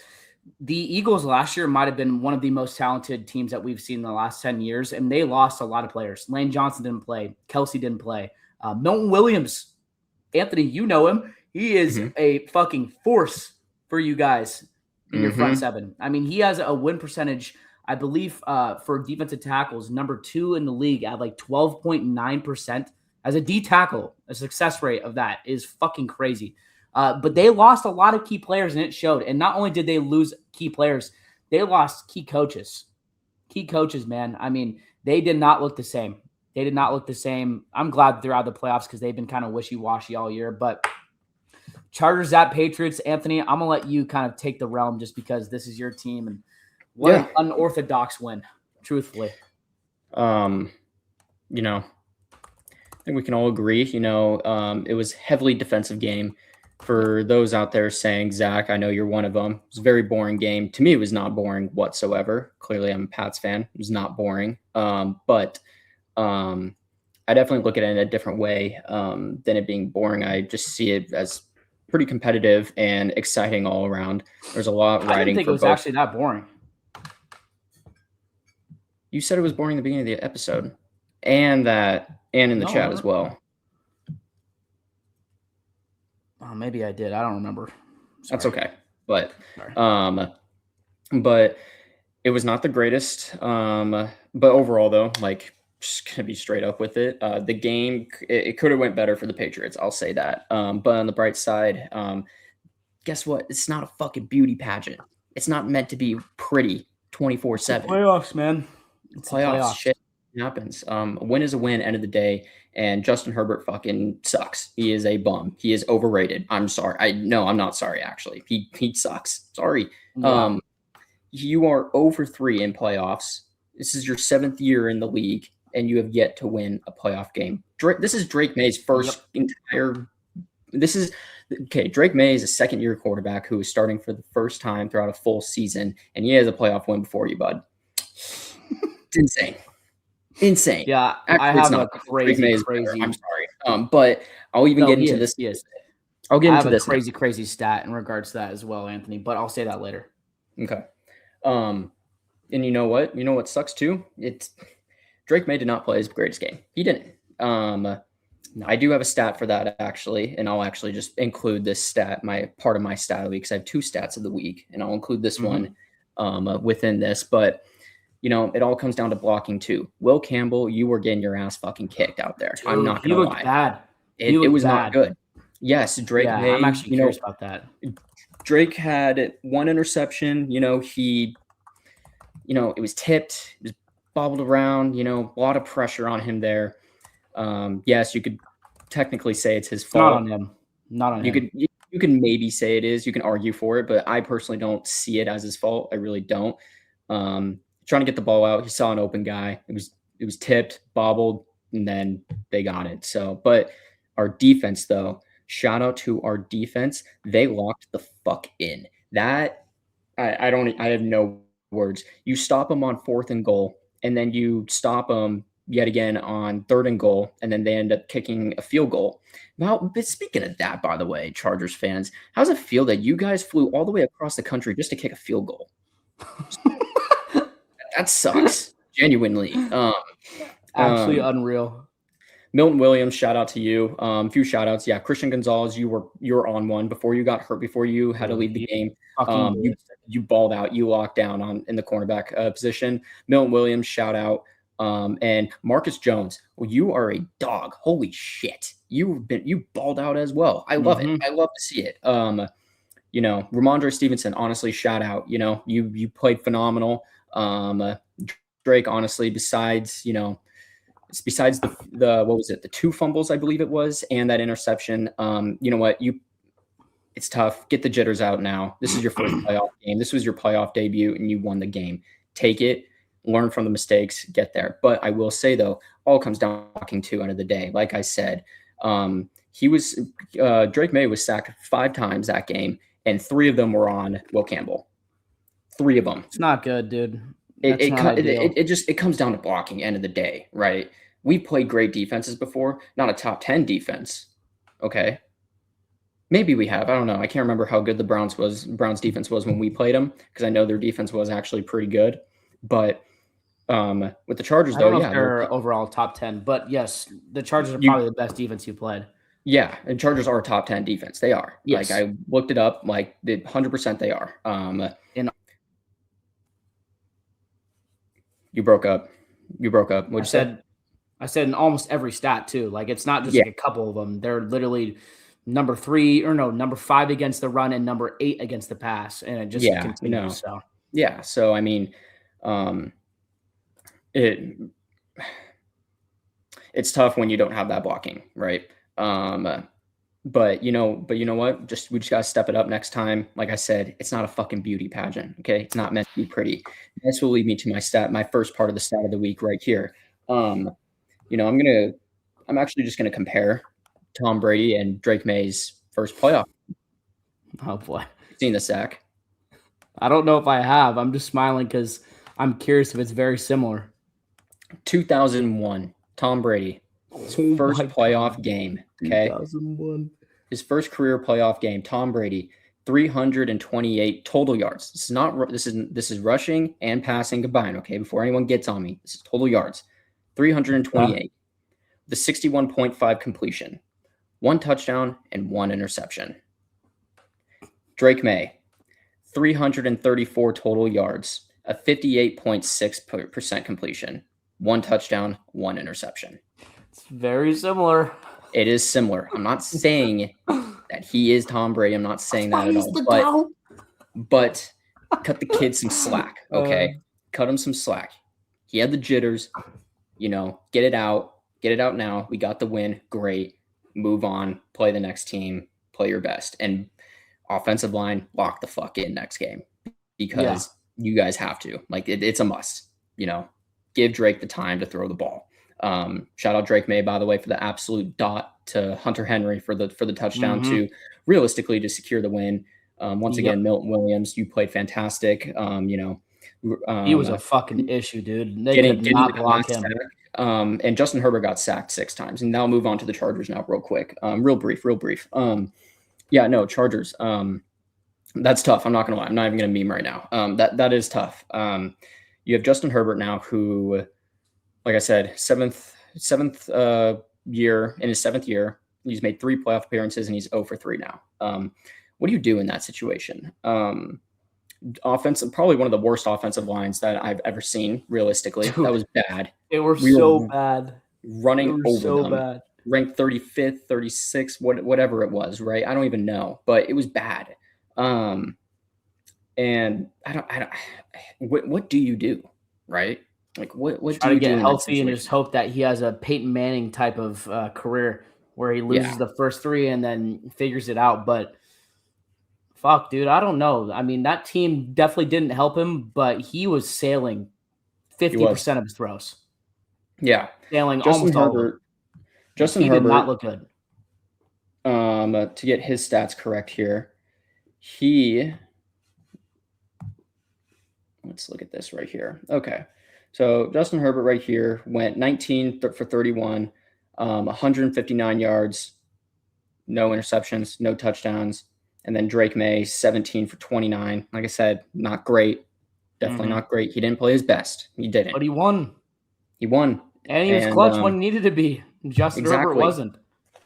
The Eagles last year might have been one of the most talented teams that we've seen in the last 10 years, and they lost a lot of players. Lane Johnson didn't play. Kelsey didn't play. Milton Williams, Anthony, you know him. He is a fucking force for you guys in your front seven. I mean, he has a win percentage, I believe, for defensive tackles, number 2 in the league at like 12.9%. As a D tackle, a success rate of that is fucking crazy. But they lost a lot of key players, and it showed. And not only did they lose key players, they lost key coaches. Key coaches, man. I mean, they did not look the same. They did not look the same. I'm glad they're out of the playoffs because they've been kind of wishy-washy all year. But Chargers at Patriots, Anthony, I'm going to let you kind of take the realm just because this is your team. And what an unorthodox win, truthfully. I think we can all agree, it was a heavily defensive game. For those out there saying, Zach, I know you're one of them. It was a very boring game. To me, it was not boring whatsoever. Clearly, I'm a Pats fan. It was not boring. But I definitely look at it in a different way than it being boring. I just see it as pretty competitive and exciting all around. There's a lot riding for both. I didn't think it was actually that boring. You said it was boring at the beginning of the episode and in the chat as well. Oh, maybe I did. I don't remember. Sorry. That's okay. But it was not the greatest. But overall, though, just gonna be straight up with it. The game, it could have went better for the Patriots. I'll say that. But on the bright side, guess what? It's not a fucking beauty pageant. It's not meant to be pretty 24/7. Playoffs, man. It's playoffs. Shit happens. A win is a win. End of the day. And Justin Herbert fucking sucks. He is a bum. He is overrated. I'm sorry. I'm not sorry, actually. He sucks. Sorry. Yeah. You are 0-3 in playoffs. This is your 7th year in the league, and you have yet to win a playoff game. This is Drake May's first Drake May is a second-year quarterback who is starting for the first time throughout a full season, and he has a playoff win before you, bud. It's insane. Yeah, actually, I have a crazy. I'm sorry. But I'll even get into this. Yes. I'll get into this. Crazy stat in regards to that as well, Anthony, but I'll say that later. Okay. And you know what? You know what sucks too? Drake May did not play his greatest game. He didn't. I do have a stat for that actually, and I'll actually just include this stat, my part of my stat of the week, because I have 2 stats of the week, and I'll include this one within this, but it all comes down to blocking too. Will Campbell, you were getting your ass fucking kicked out there. Dude, I'm not going to lie. Bad. It was not good. Yes, Drake May. I'm actually curious about that. Drake had 1 interception. It was tipped. It was bobbled around. A lot of pressure on him there. Yes, you could technically say it's his fault. Not on him. You can maybe say it is. You can argue for it, but I personally don't see it as his fault. I really don't. Trying to get the ball out. He saw an open guy. It was tipped, bobbled. and then they got it. So, but our defense, though, shout out to our defense. They locked the fuck in. That I have no words. You stop them on 4th and goal, and then you stop them yet again on 3rd and goal, and then they end up kicking a field goal. Now, but speaking of that, by the way, Chargers fans, how does it feel that you guys flew all the way across the country just to kick a field goal? That sucks, genuinely. Absolutely unreal. Milton Williams, shout out to you. A few shout outs. Yeah, Christian Gonzalez, you were on one before you got hurt, before you had to leave the game. You balled out. You locked down in the cornerback position. Milton Williams, shout out. And Marcus Jones, well, you are a dog. Holy shit. You balled out as well. I love it. I love to see it. Ramondre Stevenson, honestly, shout out. You played phenomenal. Drake, honestly, besides the what was it, the 2 fumbles, I believe it was, and that interception, you know what, it's tough. Get the jitters out now. This is your first playoff game. This was your playoff debut, and you won the game. Take it, learn from the mistakes, get there. But I will say, though, all comes down to end of the day. Like I said, Drake May was sacked 5 times that game, and 3 of them were on Will Campbell. 3 of them. It's not good, dude. It comes down to blocking end of the day, right? We've played great defenses before, not a top 10 defense. Okay. Maybe we have. I don't know. I can't remember how good the Browns defense was when we played them, because I know their defense was actually pretty good. But with the Chargers, though, they're overall top 10. But yes, the Chargers are probably the best defense you played. Yeah, and Chargers are a top 10 defense. They are. Yes. Like, I looked it up. Like, 100% they are. You broke up. What'd you say? I said in almost every stat too. Like, it's not just like a couple of them. They're literally number 5 against the run and number 8 against the pass, and it just continues. So yeah. So I mean, it's tough when you don't have that blocking, right? But you know what? We just gotta step it up next time. Like I said, it's not a fucking beauty pageant. Okay, it's not meant to be pretty. This will lead me to my first part of the stat of the week right here. I'm actually just gonna compare Tom Brady and Drake May's first playoff. Oh boy, seen the sack? I don't know if I have. I'm just smiling because I'm curious if it's very similar. 2001, Tom Brady. First playoff game. Okay. 2001. His first career playoff game. Tom Brady, 328 total yards. This is rushing and passing combined. Okay, before anyone gets on me, this is total yards. 328. The 61.5 completion, 1 touchdown and 1 interception. Drake May, 334 total yards, a 58.6% completion, 1 touchdown, 1 interception. It's very similar. It is similar. I'm not saying that he is Tom Brady. I'm not saying that at all. But cut the kid some slack, okay? Cut him some slack. He had the jitters. Get it out. Get it out now. We got the win. Great. Move on. Play the next team. Play your best. And offensive line, lock the fuck in next game, because you guys have to. Like, it's a must. Give Drake the time to throw the ball. Shout out Drake May, by the way, for the absolute dot to Hunter Henry for the touchdown to realistically to secure the win. Once again, Milton Williams, you played fantastic. He was a fucking issue, dude. They could not block him. And Justin Herbert got sacked 6 times. And now I'll move on to the Chargers now real quick. Real brief. Chargers. That's tough. I'm not going to lie. I'm not even going to meme right now. That is tough. You have Justin Herbert now, who, like I said, seventh year, in his 7th year, he's made 3 playoff appearances and he's 0 for 3 now. What do you do in that situation? Offensive, probably one of the worst offensive lines that I've ever seen. Realistically, dude, that was bad. They were so bad, running over them. Bad. Ranked 35th, 36th, whatever it was. Right? I don't even know, but it was bad. And I don't. What do you do? Right? Like what Try do you to get do healthy and just hope that he has a Peyton Manning type of career where he loses the first 3 and then figures it out. But fuck, dude, I don't know. I mean, that team definitely didn't help him, but he was sailing 50% of his throws. Yeah. Failing almost all of them. Justin He Herbert did not look good. To get his stats correct here, let's look at this right here. Okay. So Justin Herbert right here went 19 for 31, 159 yards, no interceptions, no touchdowns. And then Drake May, 17 for 29. Like I said, not great. Definitely not great. He didn't play his best. He didn't. But he won. He won. And he was clutch when he needed to be. Justin Herbert wasn't.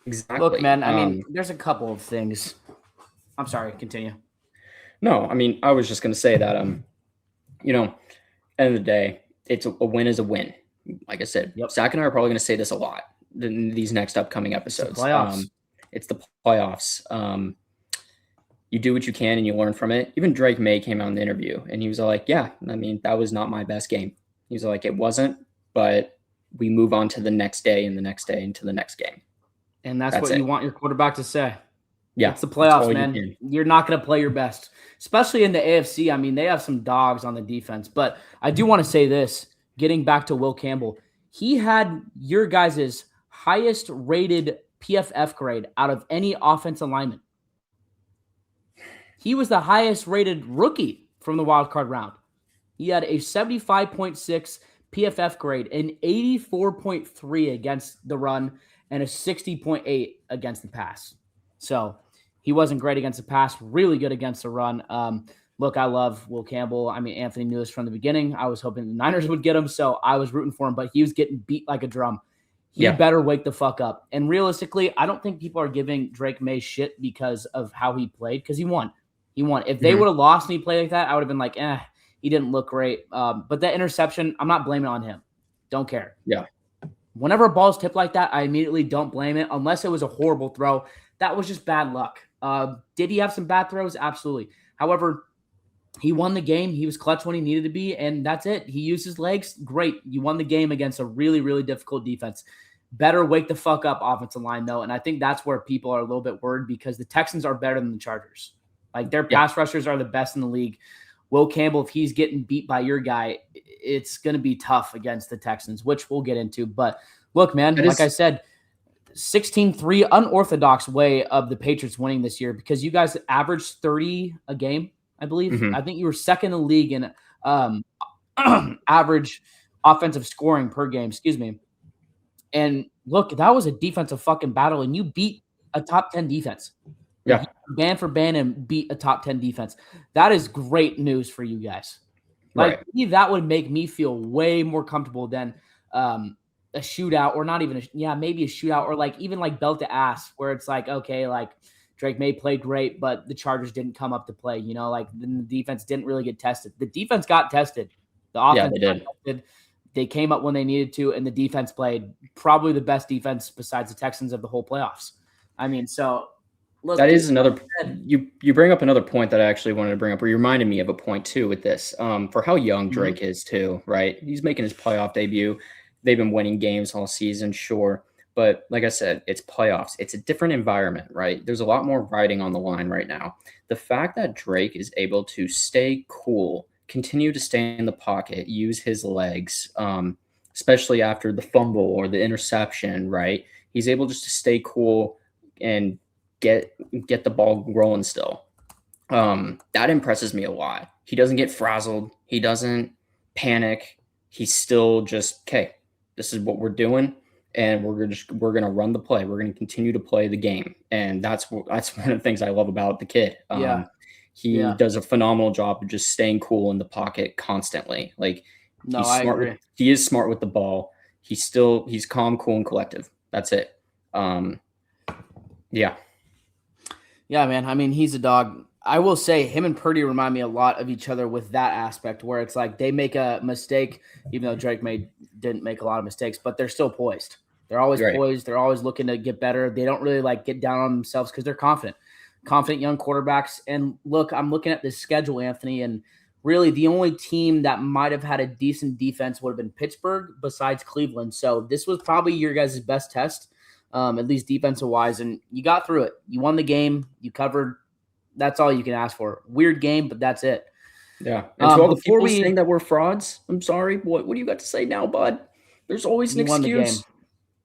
Exactly. Look, man, I mean, there's a couple of things. I'm sorry, continue. No, I mean, I was just going to say that, end of the day, a win is a win. Like I said, Zach and I are probably going to say this a lot in these next upcoming episodes. It's the playoffs. It's the playoffs. You do what you can and you learn from it. Even Drake May came out in the interview and he was like, yeah, I mean, that was not my best game. He was like, it wasn't, but we move on to the next day and the next day into the next game. And that's what you want your quarterback to say. Yeah. It's the playoffs, man. You're not going to play your best, especially in the AFC. I mean, they have some dogs on the defense, but I do want to say this, getting back to Will Campbell, he had your guys' highest rated PFF grade out of any offensive lineman. He was the highest rated rookie from the wild card round. He had a 75.6 PFF grade, an 84.3 against the run, and a 60.8 against the pass. So he wasn't great against the pass, really good against the run. Look, I love Will Campbell. I mean, Anthony knew this from the beginning. I was hoping the Niners would get him, so I was rooting for him, but he was getting beat like a drum. He better wake the fuck up. And realistically, I don't think people are giving Drake May shit because of how he played, because he won. He won. If they would have lost and he played like that, I would have been like, he didn't look great. But that interception, I'm not blaming it on him. Don't care. Yeah. Whenever a ball's tipped like that, I immediately don't blame it unless it was a horrible throw. That was just bad luck. Did he have some bad throws? Absolutely. However, he won the game. He was clutch when he needed to be, and that's it. He used his legs. Great. You won the game against a really, really difficult defense. Better wake the fuck up offensive line, though, and I think that's where people are a little bit worried because the Texans are better than the Chargers. Like, their pass rushers are the best in the league. Will Campbell, if he's getting beat by your guy, it's going to be tough against the Texans, which we'll get into. But look, man, like I said, 16-3 unorthodox way of the Patriots winning this year because you guys averaged 30 a game, I believe. I think you were second in the league in average offensive scoring per game, And look, that was a defensive fucking battle, and you beat a top 10 defense. Yeah. Band for band and beat a top 10 defense. That is great news for you guys. Like, that would make me feel way more comfortable than a shootout, or not even maybe a shootout, or like even like belt to ass, where it's like, okay, like Drake May played great, but the Chargers didn't come up to play, like the defense didn't really get tested. The defense got tested. The offense got tested. They came up when they needed to, and the defense played probably the best defense besides the Texans of the whole playoffs. I mean, so look, that is another. You bring up another point that I actually wanted to bring up, or you reminded me of a point too with this. For how young Drake is too, right? He's making his playoff debut. They've been winning games all season, sure, but like I said, it's playoffs. It's a different environment, right? There's a lot more riding on the line right now. The fact that Drake is able to stay cool, continue to stay in the pocket, use his legs, especially after the fumble or the interception, right? He's able just to stay cool and get the ball rolling still. That impresses me a lot. He doesn't get frazzled. He doesn't panic. He's still just, okay, this is what we're doing, and we're going to run the play. We're going to continue to play the game, and that's one of the things I love about the kid. He does a phenomenal job of just staying cool in the pocket constantly. Like, he's smart. I agree. He is smart with the ball. He's calm, cool, and collective. That's it. Yeah, man. I mean, he's a dog. I will say him and Purdy remind me a lot of each other with that aspect, where it's like they make a mistake, even though Drake didn't make a lot of mistakes, but they're still poised. They're always poised. They're always looking to get better. They don't really like get down on themselves because they're confident young quarterbacks. And look, I'm looking at this schedule, Anthony, and really the only team that might have had a decent defense would have been Pittsburgh besides Cleveland. So this was probably your guys' best test, at least defensive wise. And you got through it. You won the game. You covered. That's all you can ask for. Weird game, but that's it. Yeah. And to all the people saying that we're frauds, I'm sorry. What do you got to say now, bud? There's always an excuse.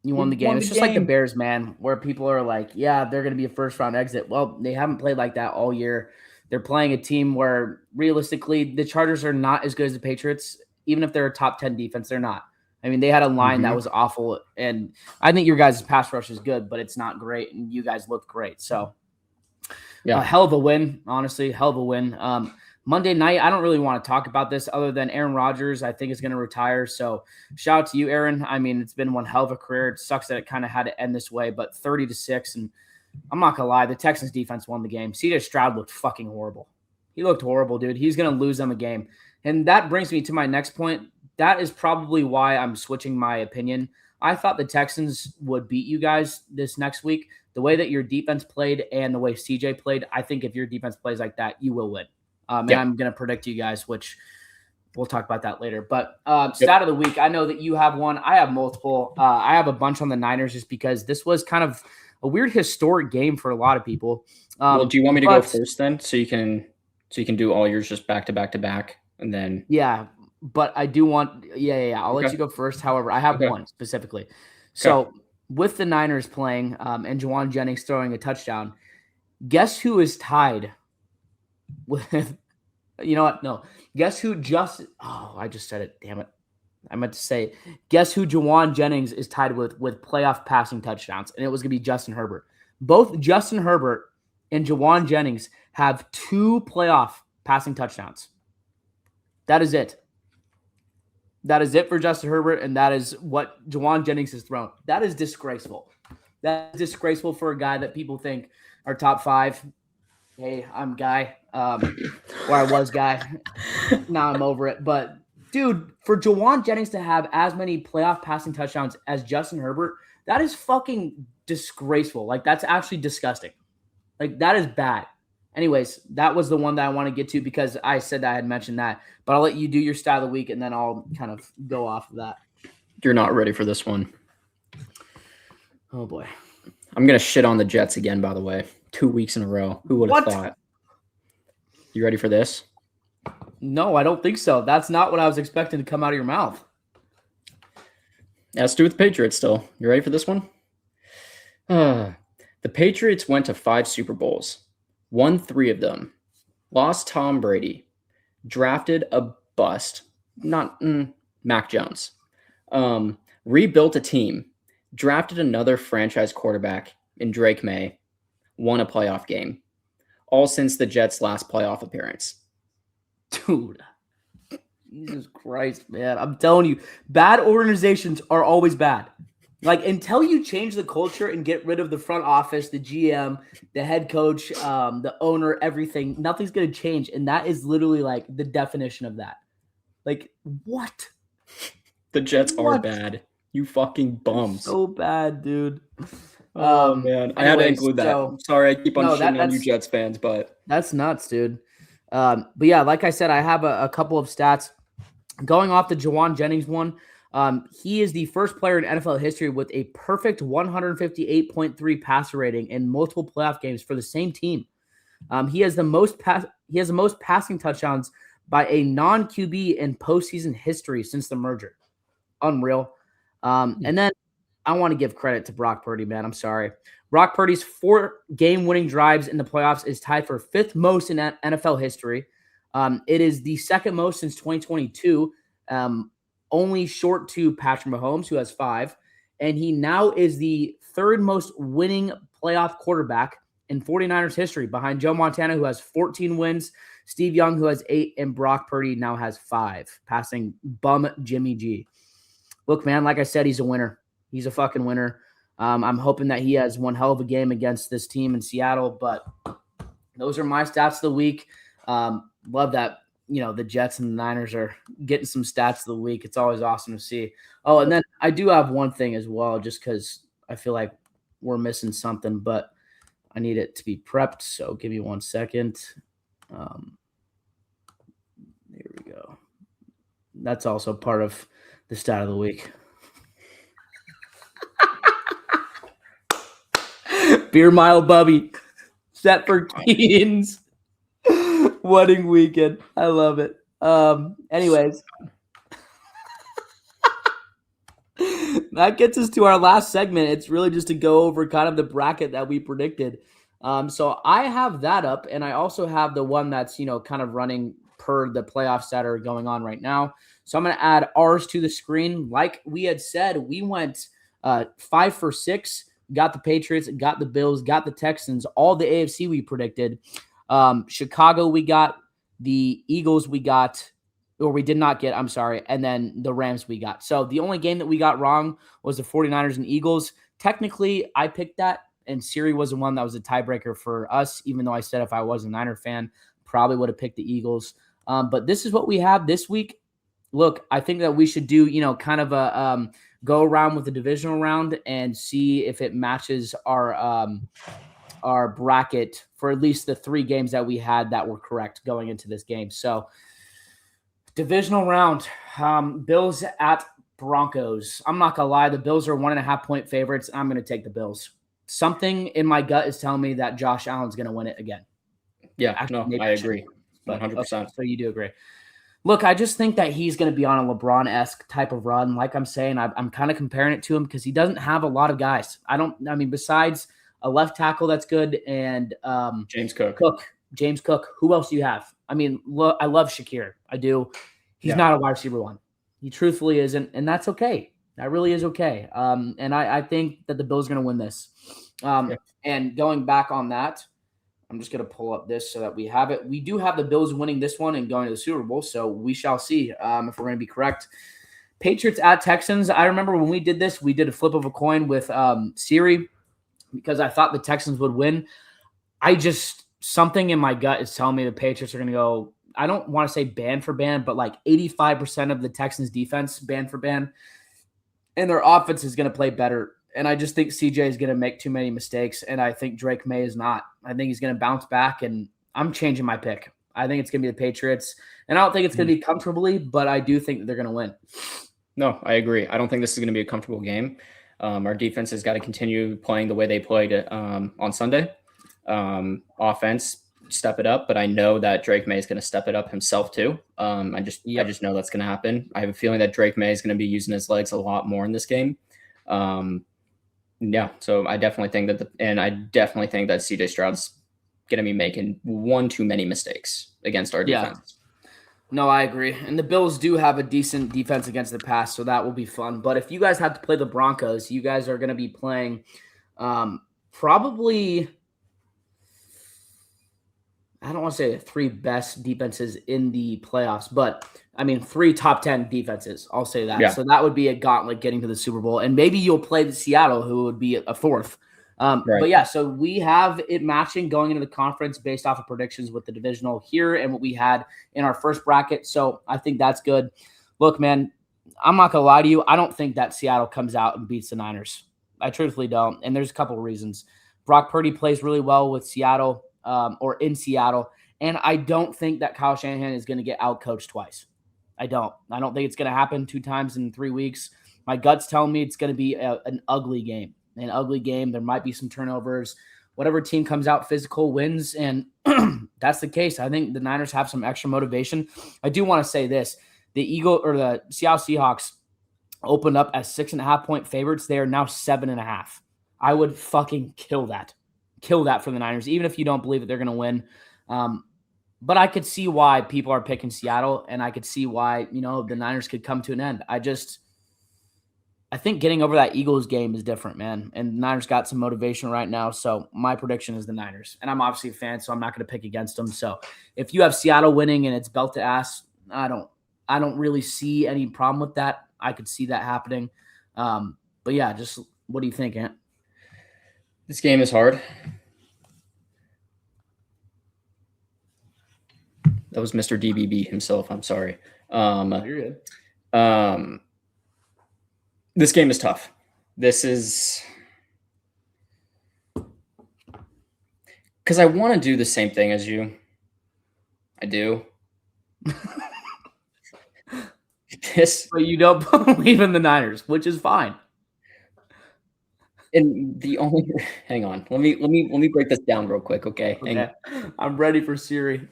You won the game. It's just like the Bears, man, where people are like, yeah, they're going to be a first-round exit. Well, they haven't played like that all year. They're playing a team where, realistically, the Chargers are not as good as the Patriots. Even if they're a top 10 defense, they're not. I mean, they had a line that was awful, and I think your guys' pass rush is good, but it's not great, and you guys look great. So, a hell of a win, honestly, hell of a win. Monday night, I don't really want to talk about this other than Aaron Rodgers, I think, is going to retire. So shout out to you, Aaron. I mean, it's been one hell of a career. It sucks that it kind of had to end this way, but 30-6. And I'm not going to lie, the Texans defense won the game. CJ Stroud looked fucking horrible. He looked horrible, dude. He's going to lose them a game. And that brings me to my next point. That is probably why I'm switching my opinion. I thought the Texans would beat you guys this next week. The way that your defense played and the way CJ played, I think if your defense plays like that, you will win. And I'm going to predict you guys, which we'll talk about that later. But stat of the week, I know that you have one. I have multiple. I have a bunch on the Niners just because this was kind of a weird historic game for a lot of people. Well, do you want me to go first then, so you can do all yours just back to back to back, and then but I do want I'll let you go first. However, I have one specifically. So with the Niners playing and Juwan Jennings throwing a touchdown, guess who is tied with? You know what? No. Guess who I just said it. Damn it. I meant to say, guess who Juwan Jennings is tied with playoff passing touchdowns? And it was going to be Justin Herbert. Both Justin Herbert and Juwan Jennings have 2 playoff passing touchdowns. That is it. That is it for Justin Herbert, and that is what Juwan Jennings has thrown. That is disgraceful. That is disgraceful for a guy that people think are top 5. Hey, I'm Guy. Or I was Guy. Now I'm over it. But, dude, for Juwan Jennings to have as many playoff passing touchdowns as Justin Herbert, that is fucking disgraceful. Like, that's actually disgusting. Like, that is bad. Anyways, that was the one that I want to get to because I said that I had mentioned that. But I'll let you do your stat of the week, and then I'll kind of go off of that. You're not ready for this one. Oh, boy. I'm going to shit on the Jets again, by the way. 2 weeks in a row. Who would have thought? You ready for this? No, I don't think so. That's not what I was expecting to come out of your mouth. It has to do with the Patriots still. You ready for this one? The Patriots went to 5 Super Bowls, won 3 of them, lost Tom Brady, drafted a bust, Mac Jones, rebuilt a team, drafted another franchise quarterback in Drake May, won a playoff game, all since the Jets' last playoff appearance. Dude, Jesus Christ, man. I'm telling you, bad organizations are always bad. Like, until you change the culture and get rid of the front office, the GM, the head coach, the owner, everything, nothing's going to change. And that is literally, like, the definition of that. Like, what? The Jets are bad. You fucking bums. So bad, dude. Oh, man. I had to include that. I'm sorry, I keep on shitting on you Jets fans, but... That's nuts, dude. But, yeah, like I said, I have a couple of stats. Going off the Juwan Jennings one, he is the first player in NFL history with a perfect 158.3 passer rating in multiple playoff games for the same team. He has the most passing touchdowns by a non-QB in postseason history since the merger. Unreal. And then I want to give credit to Brock Purdy, man. I'm sorry. Brock Purdy's 4 game-winning drives in the playoffs is tied for 5th most in NFL history. It is the 2nd most since 2022, only short to Patrick Mahomes, who has 5. And he now is the 3rd most winning playoff quarterback in 49ers history, behind Joe Montana, who has 14 wins, Steve Young, who has 8, and Brock Purdy now has 5, passing bum Jimmy G. Look, man, like I said, he's a winner. He's a fucking winner. I'm hoping that he has one hell of a game against this team in Seattle, but those are my stats of the week. Love that, the Jets and the Niners are getting some stats of the week. It's always awesome to see. Oh, and then I do have one thing as well, just because I feel like we're missing something, but I need it to be prepped. So give me 1 second. There we go. That's also part of the stat of the week. Beer Mile Bubby set for Keen's wedding weekend. I love it. Anyways. that gets us to our last segment. It's really just to go over kind of the bracket that we predicted. So I have that up, and I also have the one that's, kind of running per the playoffs that are going on right now. So I'm going to add ours to the screen. Like we had said, we went 5 for 6, got the Patriots, got the Bills, got the Texans, all the AFC we predicted. Chicago we got, the Eagles we got, or we did not get, I'm sorry, and then the Rams we got. So the only game that we got wrong was the 49ers and Eagles. Technically, I picked that, and Siri was the one that was a tiebreaker for us, even though I said if I was a Niner fan, probably would have picked the Eagles. But this is what we have this week. Look, I think that we should do, kind of a go around with the divisional round and see if it matches our bracket for at least the 3 games that we had that were correct going into this game. So divisional round, Bills at Broncos. I'm not going to lie. The Bills are 1.5-point favorites. I'm going to take the Bills. Something in my gut is telling me that Josh Allen's going to win it again. Yeah, actually, I agree. 100%. Okay, so you do agree. Look, I just think that he's going to be on a LeBron-esque type of run. Like I'm saying, I'm kind of comparing it to him because he doesn't have a lot of guys. Besides a left tackle that's good and James Cook. James Cook. Who else do you have? Look, I love Shakir. I do. He's not a wide receiver one. He truthfully isn't, and that's okay. That really is okay. And I think that the Bills are going to win this. And going back on that, I'm just going to pull up this so that we have it. We do have the Bills winning this one and going to the Super Bowl, so we shall see if we're going to be correct. Patriots at Texans. I remember when we did this, we did a flip of a coin with Siri because I thought the Texans would win. Something in my gut is telling me the Patriots are going to go, I don't want to say band for band, but like 85% of the Texans defense band for band. And their offense is going to play better. And I just think CJ is going to make too many mistakes. And I think Drake May is not. I think he's going to bounce back. And I'm changing my pick. I think it's going to be the Patriots. And I don't think it's going to be comfortably, but I do think that they're going to win. No, I agree. I don't think this is going to be a comfortable game. Our defense has got to continue playing the way they played on Sunday. Offense, step it up, but I know that Drake May is going to step it up himself too. I just know that's going to happen. I have a feeling that Drake May is going to be using his legs a lot more in this game. So I definitely think that CJ Stroud's going to be making one too many mistakes against our defense. No, I agree. And the Bills do have a decent defense against the pass, so that will be fun. But if you guys have to play the Broncos, you guys are going to be playing probably, I don't want to say the 3 best defenses in the playoffs, but 3 top 10 defenses. I'll say that. Yeah. So that would be a gauntlet getting to the Super Bowl. And maybe you'll play the Seattle, who would be a 4th. Right. But yeah, so we have it matching going into the conference based off of predictions with the divisional here and what we had in our first bracket. So I think that's good. Look, man, I'm not going to lie to you. I don't think that Seattle comes out and beats the Niners. I truthfully don't. And there's a couple of reasons. Brock Purdy plays really well with Seattle or in Seattle. And I don't think that Kyle Shanahan is going to get outcoached twice. I don't think it's going to happen 2 times in 3 weeks. My gut's telling me it's going to be an ugly game. There might be some turnovers. Whatever team comes out physical wins, and that's the case. I think the Niners have some extra motivation. I do want to say this. The Seattle Seahawks opened up as 6.5-point favorites. They are now 7.5. I would fucking kill that. Kill that for the Niners, even if you don't believe that they're going to win. But I could see why people are picking Seattle, and I could see why, the Niners could come to an end. I think getting over that Eagles game is different, man. And the Niners got some motivation right now. So my prediction is the Niners. And I'm obviously a fan, so I'm not going to pick against them. So if you have Seattle winning and it's belt to ass, I don't really see any problem with that. I could see that happening. But yeah, just what do you think, Ant? This game is hard. That was Mr. DBB himself. I'm sorry. You're good. This game is tough. This is because I want to do the same thing as you. I do. But you don't believe in the Niners, which is fine. And hang on. Let me break this down real quick, okay? I'm ready for Siri.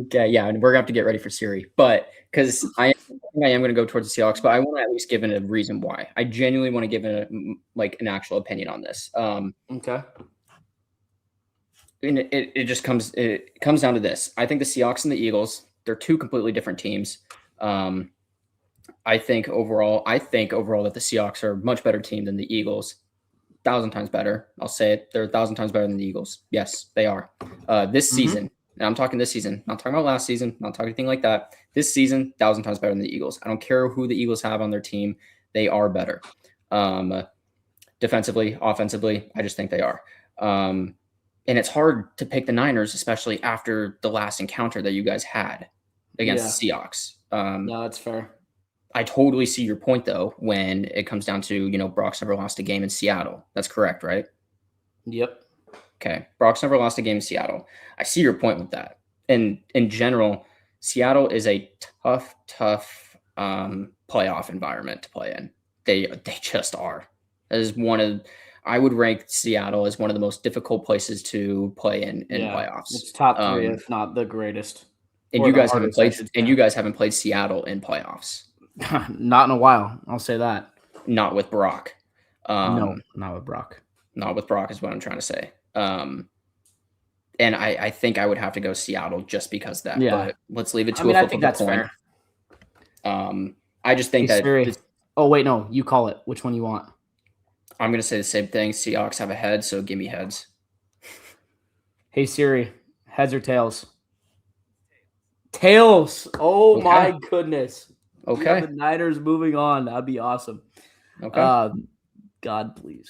Okay, yeah, and we're gonna have to get ready for Siri, but because I am gonna go towards the Seahawks, but I want to at least give it a reason why. I genuinely want to give it an actual opinion on this. Okay. And it just comes down to this. I think the Seahawks and the Eagles, they're two completely different teams. I think overall that the Seahawks are a much better team than the Eagles. 1,000 times better. I'll say it. They're 1,000 times better than the Eagles. Yes, they are. This season, and I'm talking this season, not talking about last season, not talking anything like that. This season, 1,000 times better than the Eagles. I don't care who the Eagles have on their team. They are better. Defensively, offensively, I just think they are. And it's hard to pick the Niners, especially after the last encounter that you guys had against the Seahawks. No, that's fair. I totally see your point, though, when it comes down to, Brock's never lost a game in Seattle. That's correct, right? Yep. Okay. Brock's never lost a game in Seattle. I see your point with that. And in general, Seattle is a tough playoff environment to play in. They just are. That is I would rank Seattle as one of the most difficult places to play in playoffs. It's top 3, if not the greatest. And you guys haven't played. And you guys haven't played Seattle in playoffs. Not in a while. I'll say that. Not with Brock. No, not with Brock. Not with Brock is what I'm trying to say. And I think I would have to go Seattle just because of that. Yeah. But let's leave it to a flip I think of that's coin. Fair. I just think that. Oh wait, no, you call it. Which one you want? I'm gonna say the same thing. Seahawks have a head, so give me heads. Hey Siri, heads or tails? Tails. Oh okay. My goodness. Okay. The Niners moving on. That'd be awesome. Okay. God, please.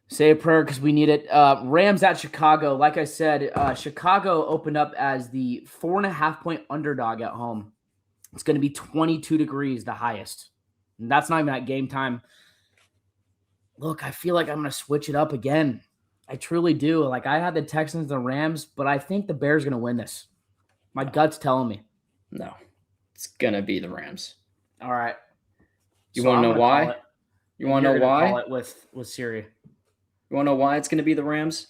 Say a prayer because we need it. Rams at Chicago. Like I said, Chicago opened up as the 4.5-point underdog at home. It's going to be 22 degrees, the highest. And that's not even at game time. Look, I feel like I'm going to switch it up again. I truly do. Like, I had the Texans and the Rams, but I think the Bears are going to win this. My gut's telling me. No. It's going to be the Rams. All right. You want to know why? You want to know why? Call it with Siri. You want to know why it's going to be the Rams?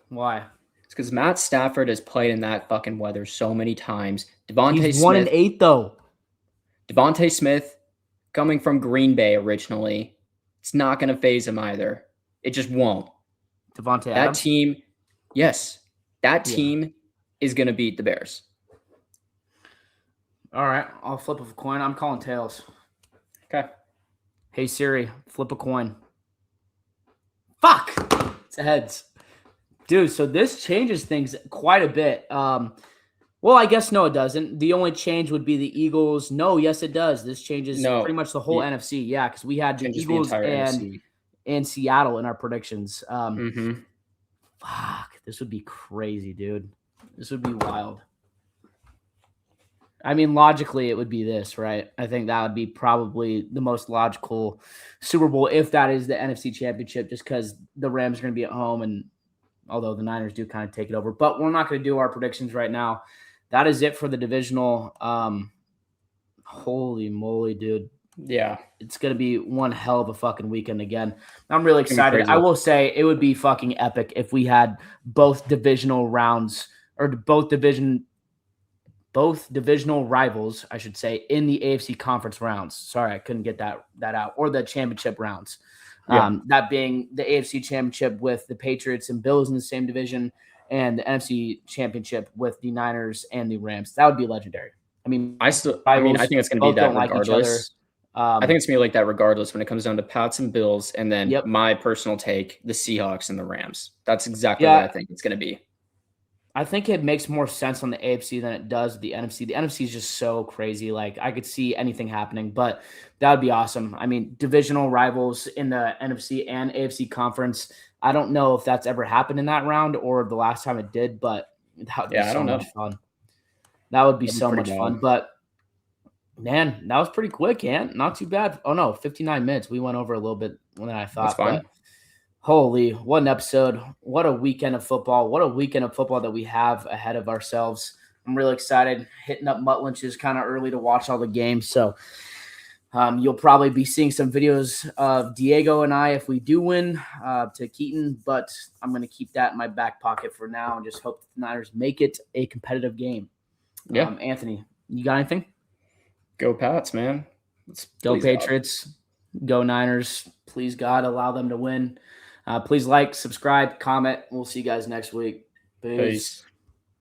Why? It's because Matt Stafford has played in that fucking weather so many times. He's 1-8 though. Devontae Smith, coming from Green Bay originally, it's not going to phase him either. It just won't. Devontae Adams? Team, yes, that team is going to beat the Bears. All right, I'll flip a coin. I'm calling tails. Okay. Hey Siri, flip a coin. Fuck! It's heads. Dude, so this changes things quite a bit. Well, I guess no, it doesn't. The only change would be the Eagles. No, yes, it does. This changes pretty much the whole NFC. Yeah, because we had the Eagles and Seattle in our predictions. Fuck, this would be crazy, dude. This would be wild. I mean, logically, it would be this, right? I think that would be probably the most logical Super Bowl if that is the NFC Championship, just because the Rams are going to be at home, and although the Niners do kind of take it over. But we're not going to do our predictions right now. That is it for the divisional. Holy moly, dude. Yeah. It's going to be one hell of a fucking weekend again. I'm really excited. I will say it would be fucking epic if we had both divisional rounds or both divisional rivals, I should say, in the AFC conference rounds. Sorry, I couldn't get that out. Or the championship rounds. Yeah. That being the AFC championship with the Patriots and Bills in the same division, and the NFC championship with the Niners and the Rams. That would be legendary. I mean, I think it's going to be that regardless. I think it's going to be like that regardless when it comes down to Pats and Bills, and then my personal take, the Seahawks and the Rams. That's exactly what I think it's going to be. I think it makes more sense on the AFC than it does the NFC. The NFC is just so crazy. Like, I could see anything happening, but that would be awesome. I mean, divisional rivals in the NFC and AFC conference. I don't know if that's ever happened in that round or the last time it did, but that would be so much fun. That would be so much fun. But, man, that was pretty quick, not too bad. Oh, no, 59 minutes. We went over a little bit more than I thought. That's fine. Holy, what an episode. What a weekend of football. What a weekend of football that we have ahead of ourselves. I'm really excited. Hitting up Mutt Lynch's kind of early to watch all the games. So You'll probably be seeing some videos of Diego and I if we do win to Keaton, but I'm going to keep that in my back pocket for now and just hope the Niners make it a competitive game. Yeah. Anthony, you got anything? Go Pats, man. Go Patriots. Go Niners. Please, God, allow them to win. Please like, subscribe, comment. We'll see you guys next week. Peace.